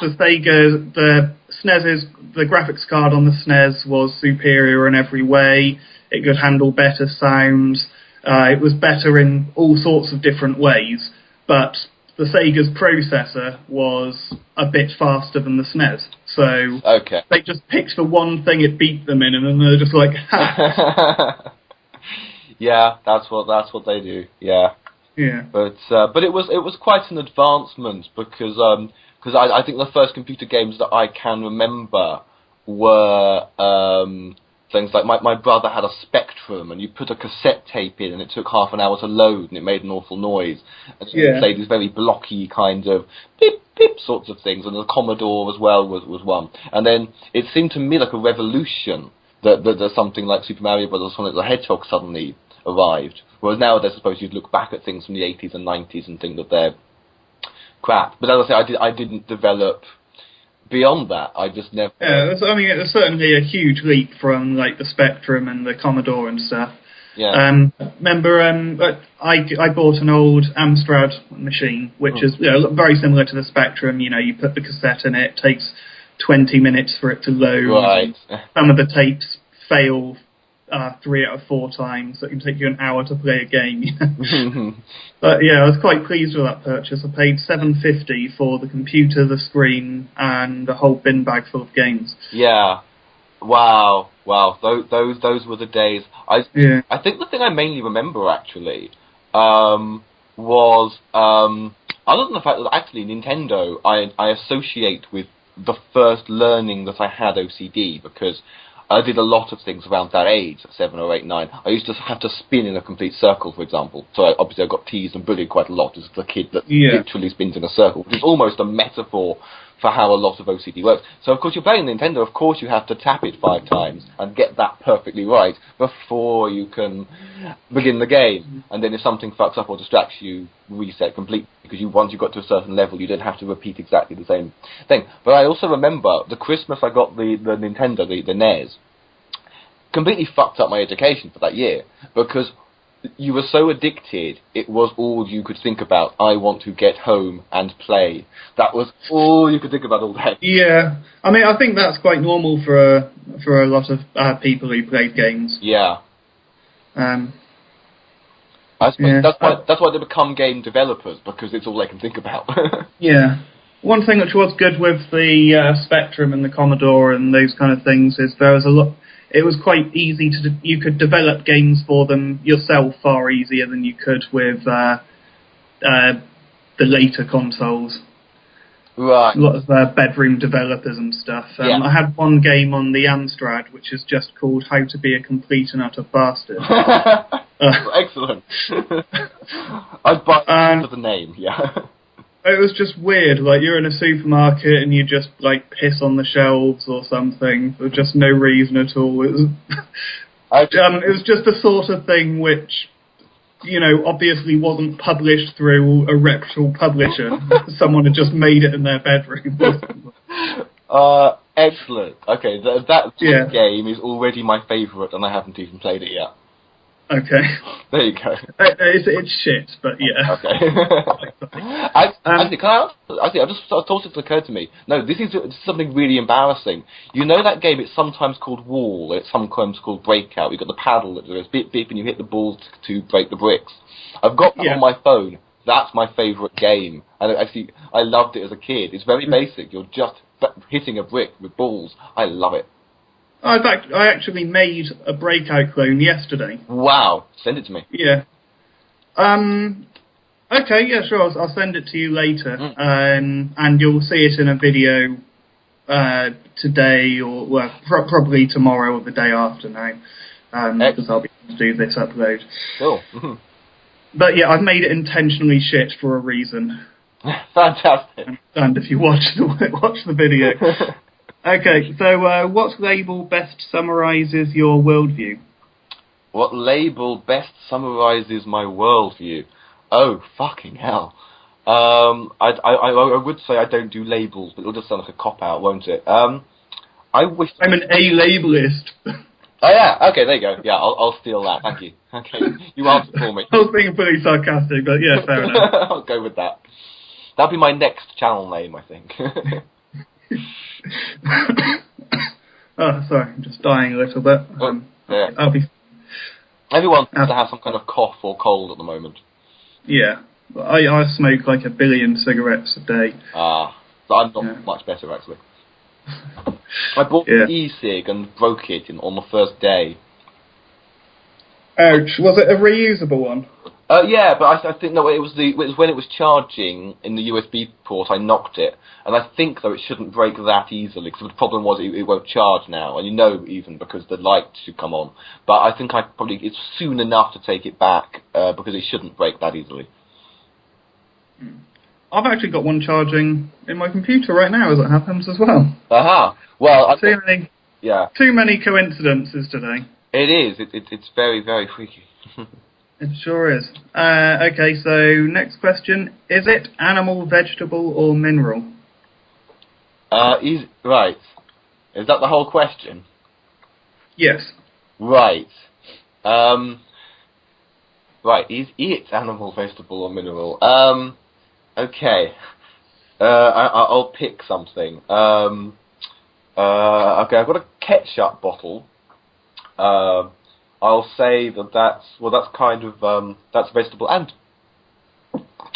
[SPEAKER 1] Sega, the graphics card on the SNES was superior in every way. It could handle better sounds. It was better in all sorts of different ways. But the Sega's processor was a bit faster than the SNES. So they just picked the one thing it beat them in, and then they're just like, ha.
[SPEAKER 2] Yeah, that's what they do. Yeah.
[SPEAKER 1] Yeah.
[SPEAKER 2] But it was quite an advancement because I think the first computer games that I can remember were things like my brother had a Spectrum, and you put a cassette tape in and it took half an hour to load and it made an awful noise. And so you played these very blocky kind of beep beep sorts of things, and the Commodore as well was one. And then it seemed to me like a revolution that something like Super Mario Bros. Or Sonic the Hedgehog suddenly arrived. Whereas nowadays, I suppose you'd look back at things from the 80s and 90s and think that they're crap. But as I say, I didn't develop beyond that. I just never...
[SPEAKER 1] Yeah, it was certainly a huge leap from like the Spectrum and the Commodore and stuff.
[SPEAKER 2] Yeah.
[SPEAKER 1] Remember, I bought an old Amstrad machine, which is very similar to the Spectrum. You put the cassette in it takes 20 minutes for it to load.
[SPEAKER 2] Right.
[SPEAKER 1] Some of the tapes fail 3 out of 4 times, so it can take you an hour to play a game. But yeah, I was quite pleased with that purchase. I paid $7.50 for the computer, the screen, and a whole bin bag full of games. Yeah.
[SPEAKER 2] Wow. Those were the days. I think the thing I mainly remember actually was other than the fact that actually Nintendo I associate with the first learning that I had OCD, because I did a lot of things around that age, 7 or 8, 9. I used to have to spin in a complete circle, for example. So obviously I got teased and bullied quite a lot as the kid that literally spins in a circle, which is almost a metaphor for how a lot of OCD works. So of course you're playing Nintendo, of course you have to tap it 5 times and get that perfectly right before you can begin the game. And then if something fucks up or distracts you, reset completely, because once you got to a certain level you don't have to repeat exactly the same thing. But I also remember the Christmas I got the Nintendo, the NES, completely fucked up my education for that year, because you were so addicted, it was all you could think about. I want to get home and play. That was all you could think about all day.
[SPEAKER 1] Yeah. I think that's quite normal for a lot of people who play games.
[SPEAKER 2] Yeah. I suppose that's why they become game developers, because it's all they can think about.
[SPEAKER 1] Yeah. One thing which was good with the Spectrum and the Commodore and those kind of things is there was a lot... It was quite easy you could develop games for them yourself far easier than you could with the later consoles.
[SPEAKER 2] Right.
[SPEAKER 1] A lot of bedroom developers and stuff. I had one game on the Amstrad which is just called How to Be a Complete and Utter Bastard.
[SPEAKER 2] Excellent. I'd buy for the name, yeah.
[SPEAKER 1] It was just weird, like you're in a supermarket and you just like piss on the shelves or something for just no reason at all. It was, it was just the sort of thing which obviously wasn't published through a reputable publisher. Someone had just made it in their bedroom.
[SPEAKER 2] Excellent. Okay, that game is already my favourite, and I haven't even played it yet.
[SPEAKER 1] Okay.
[SPEAKER 2] There you go.
[SPEAKER 1] It's shit, but yeah.
[SPEAKER 2] Okay. Actually, can I ask? Actually, I just thought it occurred to me. No, this is something really embarrassing. You know that game? It's sometimes called Wall. It's sometimes called Breakout. You've got the paddle that goes beep beep, and you hit the balls to break the bricks. I've got that on my phone. That's my favourite game, and actually, I loved it as a kid. It's very basic. You're just hitting a brick with balls. I love it.
[SPEAKER 1] In fact, I actually made a Breakout clone yesterday.
[SPEAKER 2] Wow. Send it to me.
[SPEAKER 1] Yeah. Okay, yeah, sure. I'll send it to you later. And you'll see it in a video today, or probably tomorrow or the day after now. Because I'll be able to do this upload.
[SPEAKER 2] Cool.
[SPEAKER 1] But yeah, I've made it intentionally shit for a reason.
[SPEAKER 2] Fantastic.
[SPEAKER 1] And if you watch the video. Okay, so what label best summarises your worldview?
[SPEAKER 2] What label best summarises my worldview? Oh, fucking hell. I would say I don't do labels, but it'll just sound like a cop-out, won't it? I wish...
[SPEAKER 1] I'm an A-labelist.
[SPEAKER 2] Oh, yeah, okay, there you go. Yeah, I'll steal that, thank you. Okay, you answered for me.
[SPEAKER 1] I was being pretty sarcastic, but yeah, fair enough.
[SPEAKER 2] I'll go with that. That'll be my next channel name, I think.
[SPEAKER 1] Oh, sorry, I'm just dying a little bit.
[SPEAKER 2] Yeah.
[SPEAKER 1] I'll be...
[SPEAKER 2] Everyone seems to have some kind of cough or cold at the moment.
[SPEAKER 1] Yeah. I smoke like 1 billion cigarettes a day.
[SPEAKER 2] So I'm not much better, actually. I bought an e-cig and broke it on the first day.
[SPEAKER 1] Ouch. Was it a reusable one?
[SPEAKER 2] Yeah, but I think, no, it was when it was charging in the USB port, I knocked it. And I think, though, it shouldn't break that easily, because the problem was it won't charge now. And even because the light should come on. But I think it's soon enough to take it back, because it shouldn't break that easily.
[SPEAKER 1] I've actually got one charging in my computer right now, as it happens, as well.
[SPEAKER 2] Aha! Well,
[SPEAKER 1] too many coincidences today.
[SPEAKER 2] It is. It's very, very freaky.
[SPEAKER 1] It sure is. Okay, so next question. Is it animal, vegetable, or mineral?
[SPEAKER 2] Right. Is that the whole question?
[SPEAKER 1] Yes.
[SPEAKER 2] Right. Right. Is it animal, vegetable, or mineral? Okay. I'll pick something. Okay, I've got a ketchup bottle. I'll say that's kind of that's vegetable and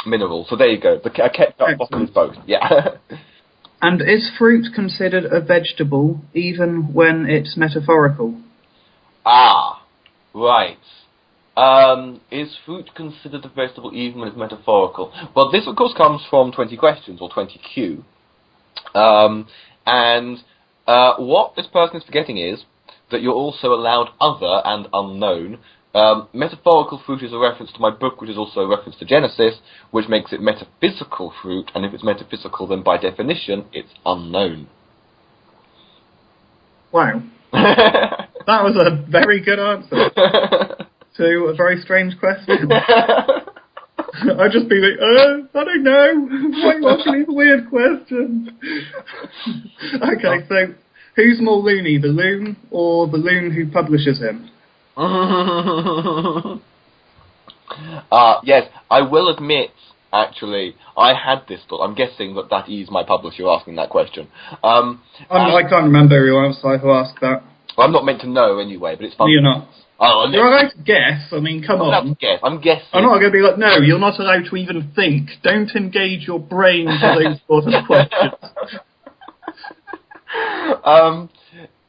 [SPEAKER 2] mineral. So there you go. A ketchup bottle is both. Yeah.
[SPEAKER 1] And is fruit considered a vegetable even when it's metaphorical?
[SPEAKER 2] Ah, right. Is fruit considered a vegetable even when it's metaphorical? Well, this of course comes from 20 questions or 20Q. And what this person is forgetting is that you're also allowed other and unknown. Metaphorical fruit is a reference to my book, which is also a reference to Genesis, which makes it metaphysical fruit, and if it's metaphysical, then by definition, it's unknown.
[SPEAKER 1] Wow. That was a very good answer to a very strange question. I'd just be like, I don't know. Why are you asking these weird questions? Okay, so who's more loony, the loon or the loon who publishes him?
[SPEAKER 2] Yes, I will admit, actually, I had this thought. I'm guessing that is my publisher asking that question. I
[SPEAKER 1] can't remember who else I've asked that.
[SPEAKER 2] Well, I'm not meant to know anyway, but it's fun.
[SPEAKER 1] You're not.
[SPEAKER 2] Oh, no.
[SPEAKER 1] You're allowed to guess. I mean, come on.
[SPEAKER 2] I'm guessing.
[SPEAKER 1] I'm not going to be like, no, you're not allowed to even think. Don't engage your brain for those sort of questions.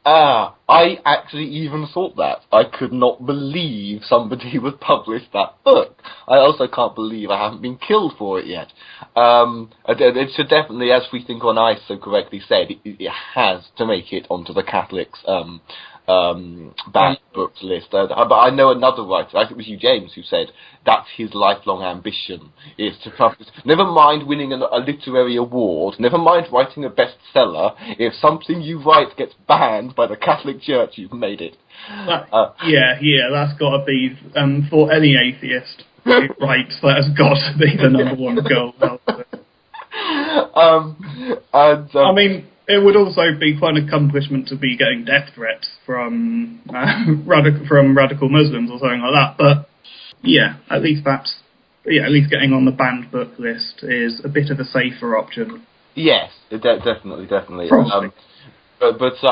[SPEAKER 2] I actually even thought that. I could not believe somebody would publish that book. I also can't believe I haven't been killed for it yet. It should definitely, as We Think on Ice so correctly said, it has to make it onto the Catholics' banned books list. But I know another writer, I think it was YesIAmJames, who said that's his lifelong ambition, is to publish. Never mind winning a literary award, never mind writing a bestseller, if something you write gets banned by the Catholic Church, you've made it.
[SPEAKER 1] Yeah, that's got to be, for any atheist who writes, that has got to be the number one goal. I mean, it would also be quite an accomplishment to be getting death threats from radical Muslims or something like that. But yeah, at least getting on the banned book list is a bit of a safer option.
[SPEAKER 2] Yes, definitely. But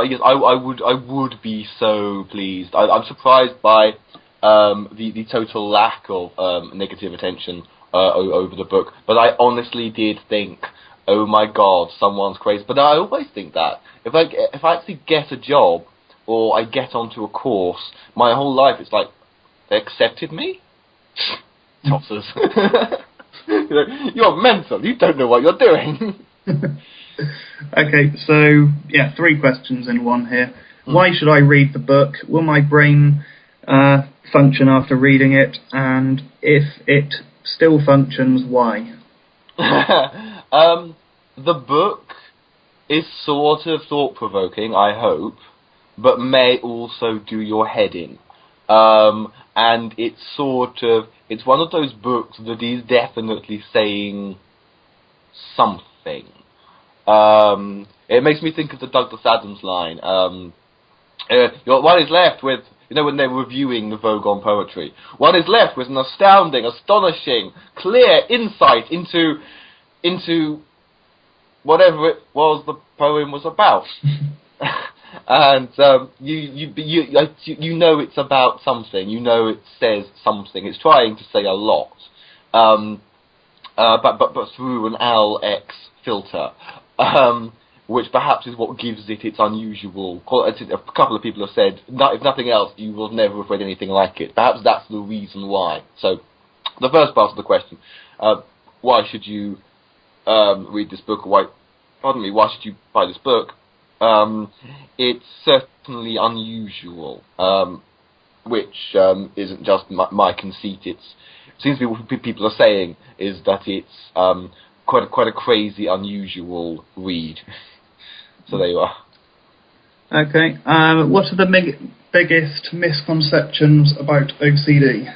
[SPEAKER 2] yes, I would be so pleased. I'm surprised by the total lack of negative attention over the book. But I honestly did think, oh my God, someone's crazy. But I always think that if I actually get a job or I get onto a course, my whole life it's like they accepted me. Tossers. You're mental. You don't know what you're doing.
[SPEAKER 1] Okay, so yeah, 3 questions in one here. Why should I read the book? Will my brain function after reading it? And if it still functions, why?
[SPEAKER 2] The book is sort of thought-provoking, I hope, but may also do your head in. And it's one of those books that is definitely saying something. It makes me think of the Douglas Adams line. One is left with, when they're reviewing the Vogue on poetry, one is left with an astounding, astonishing, clear insight into whatever it was the poem was about. And you know it's about something. You know it says something. It's trying to say a lot, but through an LX filter, which perhaps is what gives it its unusual quality. A couple of people have said, if nothing else, you will never have read anything like it. Perhaps that's the reason why. So, the first part of the question: why should you read this book? Why should you buy this book? It's certainly unusual, which isn't just my conceit. It seems to be what people are saying is that it's quite a crazy, unusual read. So there you are.
[SPEAKER 1] Okay. What are the biggest misconceptions about OCD?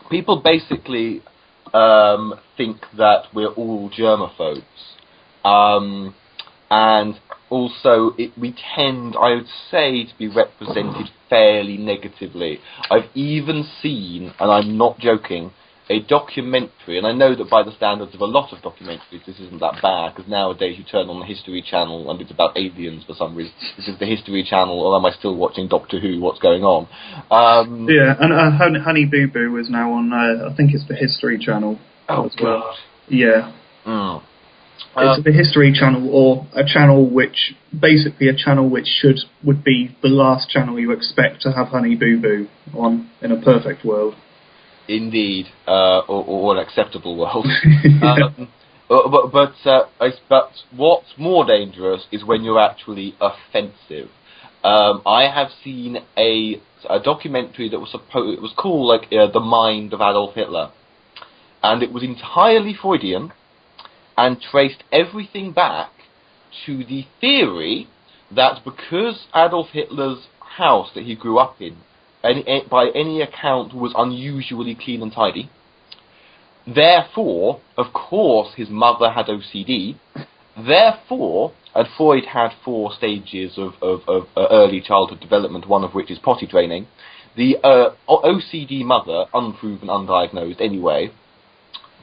[SPEAKER 2] People basically think that we're all germaphobes. And also, we tend, I would say, to be represented fairly negatively. I've even seen, and I'm not joking, a documentary, and I know that by the standards of a lot of documentaries, this isn't that bad, because nowadays you turn on the History Channel and it's about aliens for some reason. This is the History Channel, or am I still watching Doctor Who? What's going on?
[SPEAKER 1] Yeah, and Honey Boo Boo is now on, I think it's the History Channel.
[SPEAKER 2] Oh,
[SPEAKER 1] as well.
[SPEAKER 2] God.
[SPEAKER 1] Yeah. It's the History Channel, or a channel which would be the last channel you expect to have Honey Boo Boo on in a perfect world.
[SPEAKER 2] Indeed, or an acceptable world.
[SPEAKER 1] Yeah.
[SPEAKER 2] But what's more dangerous is when you're actually offensive. I have seen a documentary that was called The Mind of Adolf Hitler, and it was entirely Freudian and traced everything back to the theory that because Adolf Hitler's house that he grew up in, by any account, was unusually clean and tidy, therefore, of course, his mother had OCD, therefore, and Freud had 4 stages of early childhood development, one of which is potty training, the OCD mother, unproven, undiagnosed anyway,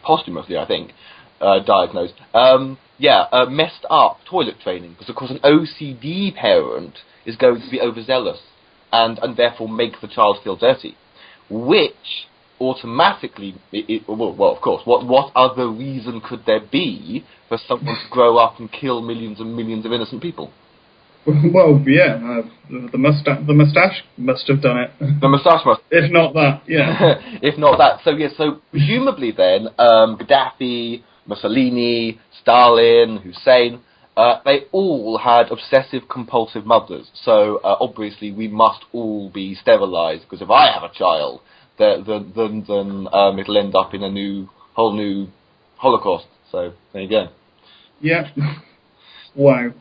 [SPEAKER 2] posthumously I think, diagnosed, messed up toilet training, because of course an OCD parent is going to be overzealous and therefore make the child feel dirty, which automatically, of course, what other reason could there be for someone to grow up and kill millions and millions of innocent people?
[SPEAKER 1] Well, yeah, the moustache must have done it.
[SPEAKER 2] The moustache must.
[SPEAKER 1] If not that, yeah.
[SPEAKER 2] If not that, so presumably then, Gaddafi, Mussolini, Stalin, Hussein, they all had obsessive-compulsive mothers. So obviously we must all be sterilised, because if I have a child, then it'll end up in a whole new Holocaust. So there you go.
[SPEAKER 1] Yeah. Wow.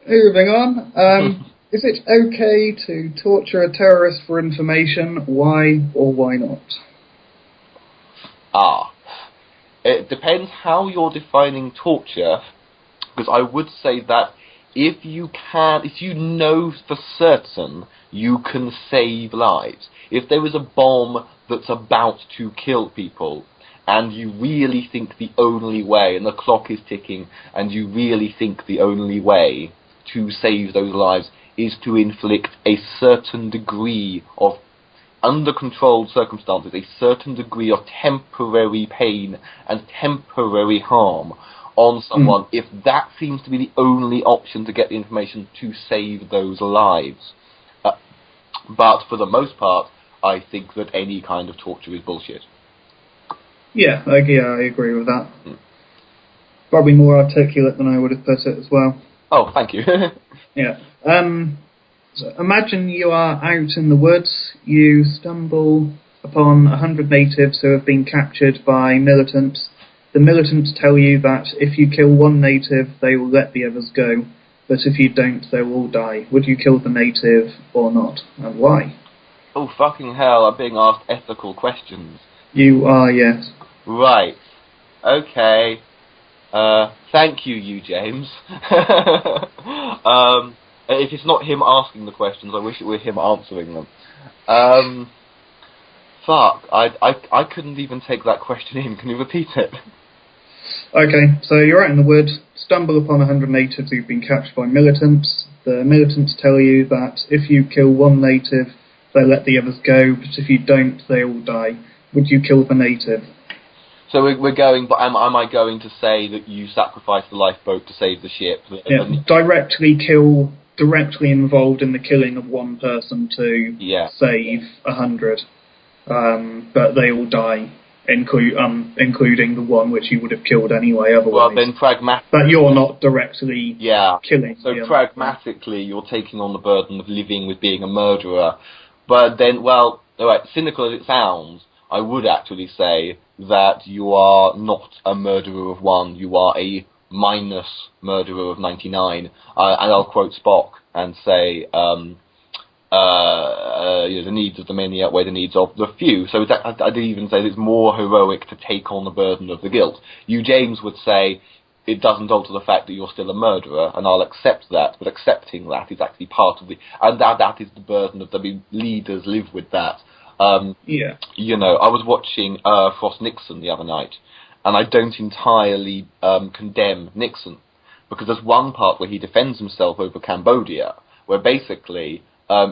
[SPEAKER 1] Moving on. Is it okay to torture a terrorist for information? Why or why not?
[SPEAKER 2] It depends how you're defining torture, because I would say that if you know for certain you can save lives, if there is a bomb that's about to kill people, and you really think the only way, and the clock is ticking, and you really think the only way to save those lives is to inflict a certain degree of, under controlled circumstances, a certain degree of temporary pain and temporary harm on someone, if that seems to be the only option to get the information to save those lives. But for the most part, I think that any kind of torture is bullshit.
[SPEAKER 1] Yeah, I agree with that. Probably more articulate than I would have put it as well.
[SPEAKER 2] Oh, thank you.
[SPEAKER 1] Yeah. So imagine you are out in the woods, you stumble upon 100 natives who have been captured by militants. The militants tell you that if you kill one native, they will let the others go, but if you don't, they will all die. Would you kill the native or not, and why?
[SPEAKER 2] Oh, fucking hell, I'm being asked ethical questions.
[SPEAKER 1] You are, yes.
[SPEAKER 2] Right. Okay. Thank you, James. If it's not him asking the questions, I wish it were him answering them. Fuck, I couldn't even take that question in. Can you repeat it?
[SPEAKER 1] Okay, so you're out in the woods, stumble upon 100 natives who've been captured by militants. The militants tell you that if you kill one native, they let the others go, but if you don't, they all die. Would you kill the native?
[SPEAKER 2] So we're going, but am I going to say that you sacrificed the lifeboat to save the ship?
[SPEAKER 1] Yeah, directly involved in the killing of one person to save 100. But they all die, including the one which you would have killed anyway otherwise.
[SPEAKER 2] Well, then
[SPEAKER 1] but you're not directly killing.
[SPEAKER 2] So pragmatically, you're taking on the burden of living with being a murderer. But then, well, alright, cynical as it sounds, I would actually say that you are not a murderer of one, you are a minus murderer of 99. And I'll quote Spock and say, the needs of the many outweigh the needs of the few. So I'd even say it's more heroic to take on the burden of the guilt. You, James, would say it doesn't alter the fact that you're still a murderer, and I'll accept that, but accepting that is actually part of and that is the burden of the leaders live with that. You know, I was watching Frost Nixon the other night, and I don't entirely condemn Nixon, because there's one part where he defends himself over Cambodia, where basically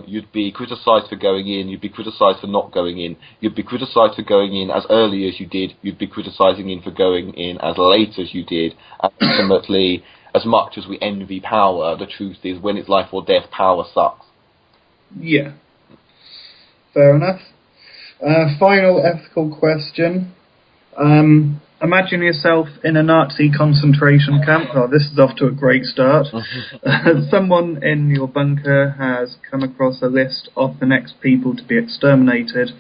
[SPEAKER 2] you'd be criticised for going in, you'd be criticised for not going in, you'd be criticised for going in as early as you did, you'd be criticising him for going in as late as you did, and ultimately, as much as we envy power, the truth is, when it's life or death, power sucks.
[SPEAKER 1] Yeah. Fair enough. Final ethical question. Imagine yourself in a Nazi concentration camp. Oh, this is off to a great start. Someone in your bunker has come across a list of the next people to be exterminated.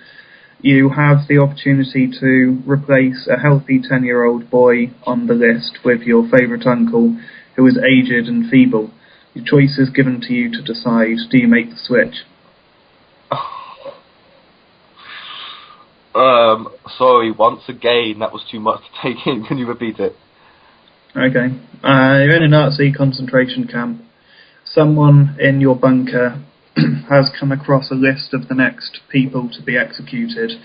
[SPEAKER 1] You have the opportunity to replace a healthy 10-year-old boy on the list with your favourite uncle, who is aged and feeble. Your choice is given to you to decide. Do you make the switch?
[SPEAKER 2] Sorry, once again, that was too much to take in. Can you repeat it?
[SPEAKER 1] Okay. You're in a Nazi concentration camp. Someone in your bunker has come across a list of the next people to be executed,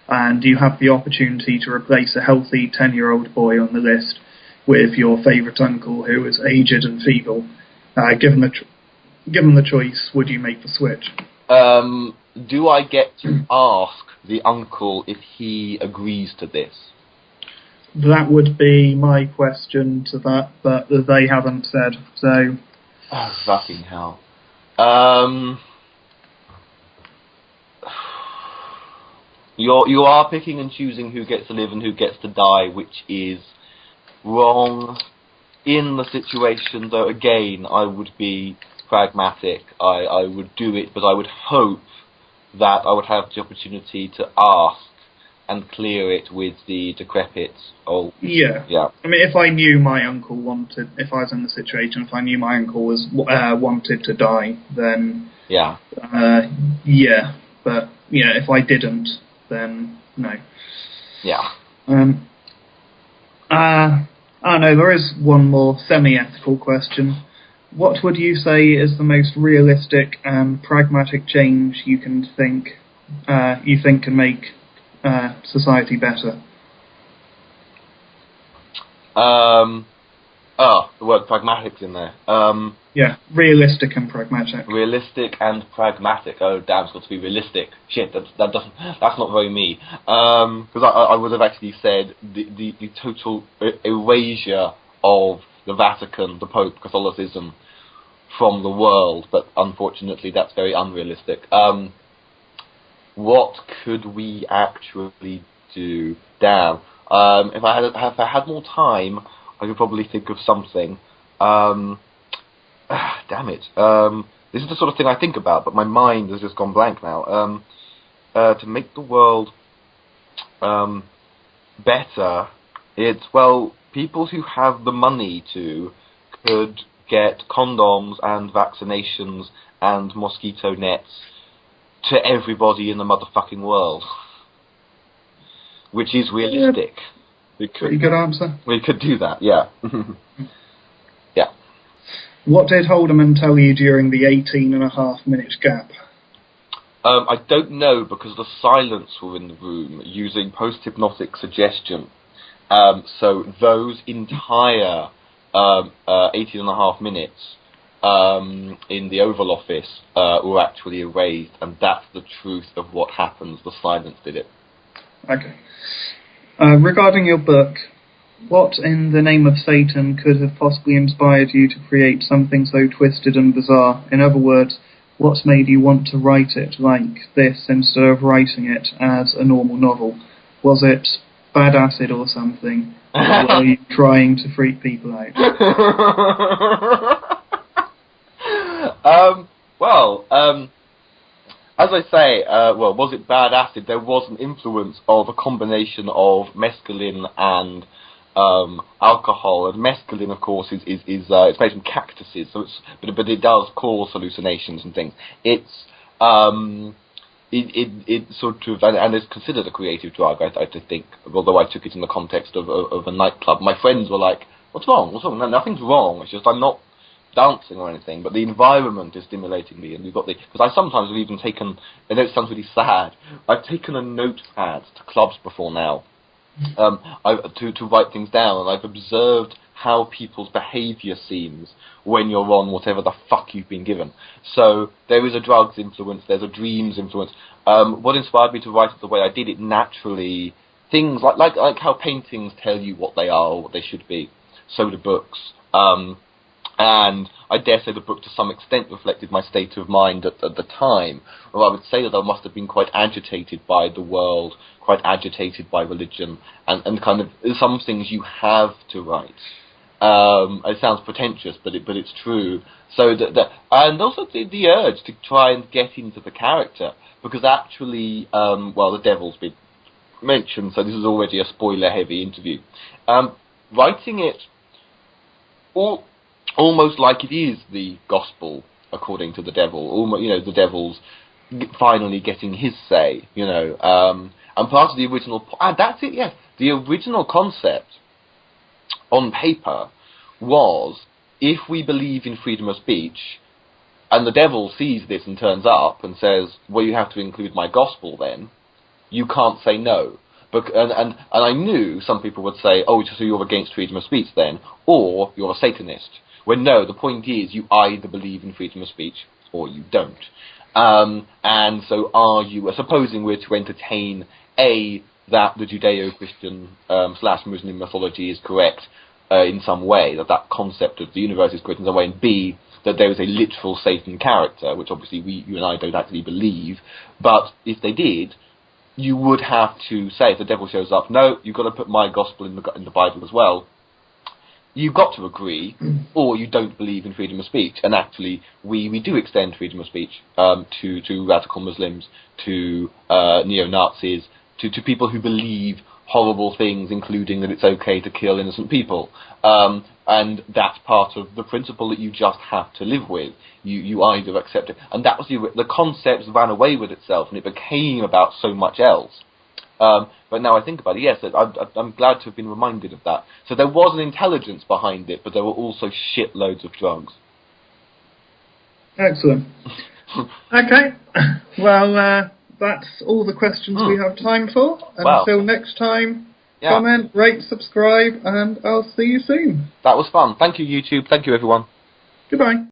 [SPEAKER 1] and you have the opportunity to replace a healthy 10-year-old boy on the list with your favourite uncle, who is aged and feeble. Given the choice, would you make the switch?
[SPEAKER 2] Do I get to ask the uncle if he agrees to this?
[SPEAKER 1] That would be my question to that, but they haven't said, so...
[SPEAKER 2] Oh, fucking hell. You are picking and choosing who gets to live and who gets to die, which is wrong in the situation, though. Again, I would be pragmatic. I would do it, but I would hope that I would have the opportunity to ask and clear it with the decrepit old.
[SPEAKER 1] Yeah. I mean, if I knew my uncle wanted, if I was in the situation, if I knew my uncle was wanted to die, then
[SPEAKER 2] yeah.
[SPEAKER 1] But if I didn't, then no.
[SPEAKER 2] Yeah.
[SPEAKER 1] I don't know. There is one more semi-ethical question. What would you say is the most realistic and pragmatic change you think can make society better?
[SPEAKER 2] The word pragmatic's in there.
[SPEAKER 1] Yeah, realistic and pragmatic.
[SPEAKER 2] Realistic and pragmatic. Oh, damn, it's got to be realistic. Shit, that's not very me. Because I would have actually said the total erasure of the Vatican, the Pope, Catholicism from the world, but unfortunately that's very unrealistic. What could we actually do? Damn. If I had more time, I could probably think of something. Damn it. This is the sort of thing I think about, but my mind has just gone blank now. To make the world better, it's, well, people who have the money could get condoms and vaccinations and mosquito nets to everybody in the motherfucking world. Which is realistic.
[SPEAKER 1] Pretty good answer.
[SPEAKER 2] We could do that, yeah. Yeah.
[SPEAKER 1] What did Haldeman tell you during the 18.5-minute gap?
[SPEAKER 2] I don't know, because the silence were in the room using post-hypnotic suggestion. So those entire 18.5 minutes in the Oval Office were actually erased, and that's the truth of what happens. The silence did it.
[SPEAKER 1] Okay. Regarding your book, what in the name of Satan could have possibly inspired you to create something so twisted and bizarre? In other words, what's made you want to write it like this instead of writing it as a normal novel? Was it bad acid or something? Or were you trying to freak people out?
[SPEAKER 2] As I say, was it bad acid? There was an influence of a combination of mescaline and alcohol. And mescaline, of course, is it's made from cactuses, so but it does cause hallucinations and things. It's it sort of, and it's considered a creative drug, I think, although I took it in the context of a nightclub. My friends were like, what's wrong? What's wrong? No, nothing's wrong. It's just I'm not dancing or anything, but the environment is stimulating me, and we've got because I sometimes have even taken, I know it sounds really sad, I've taken a notepad to clubs before now, to write things down, and I've observed how people's behaviour seems when you're on whatever the fuck you've been given. So there is a drugs influence, there's a dreams influence. What inspired me to write it the way I did it naturally, things like how paintings tell you what they are or what they should be, so do books. And I dare say the book to some extent reflected my state of mind at the time. Or I would say that I must have been quite agitated by the world, quite agitated by religion, and kind of some things you have to write. It sounds pretentious, but it's true. So and also the urge to try and get into the character, because actually, the devil's been mentioned, so this is already a spoiler-heavy interview. Writing it almost like it is the gospel according to the devil. Almost, the devil's finally getting his say. And part of the original. That's it. Yes, the original concept on paper was, if we believe in freedom of speech, and the devil sees this and turns up and says, well, you have to include my gospel then, you can't say no. And I knew some people would say, oh, so you're against freedom of speech then, or you're a Satanist. When no, the point is, you either believe in freedom of speech or you don't. And so are you, supposing we're to entertain, A, that the Judeo-Christian / Muslim mythology is correct in some way, that concept of the universe is correct in some way, and B, that there is a literal Satan character, which obviously you and I don't actually believe, but if they did, you would have to say, if the devil shows up, no, you've got to put my gospel in the Bible as well, you've got to agree, or you don't believe in freedom of speech. And actually, we do extend freedom of speech to radical Muslims, to neo-Nazis, to people who believe horrible things, including that it's okay to kill innocent people. And that's part of the principle that you just have to live with. You either accept it. And that was the concept ran away with itself, and it became about so much else. But now I think about it, yes, I'm glad to have been reminded of that. So there was an intelligence behind it, but there were also shitloads of drugs.
[SPEAKER 1] Excellent. Okay. Well, that's all the questions we have time for. And until next time, comment, rate, subscribe, and I'll see you soon.
[SPEAKER 2] That was fun. Thank you, YouTube. Thank you, everyone.
[SPEAKER 1] Goodbye.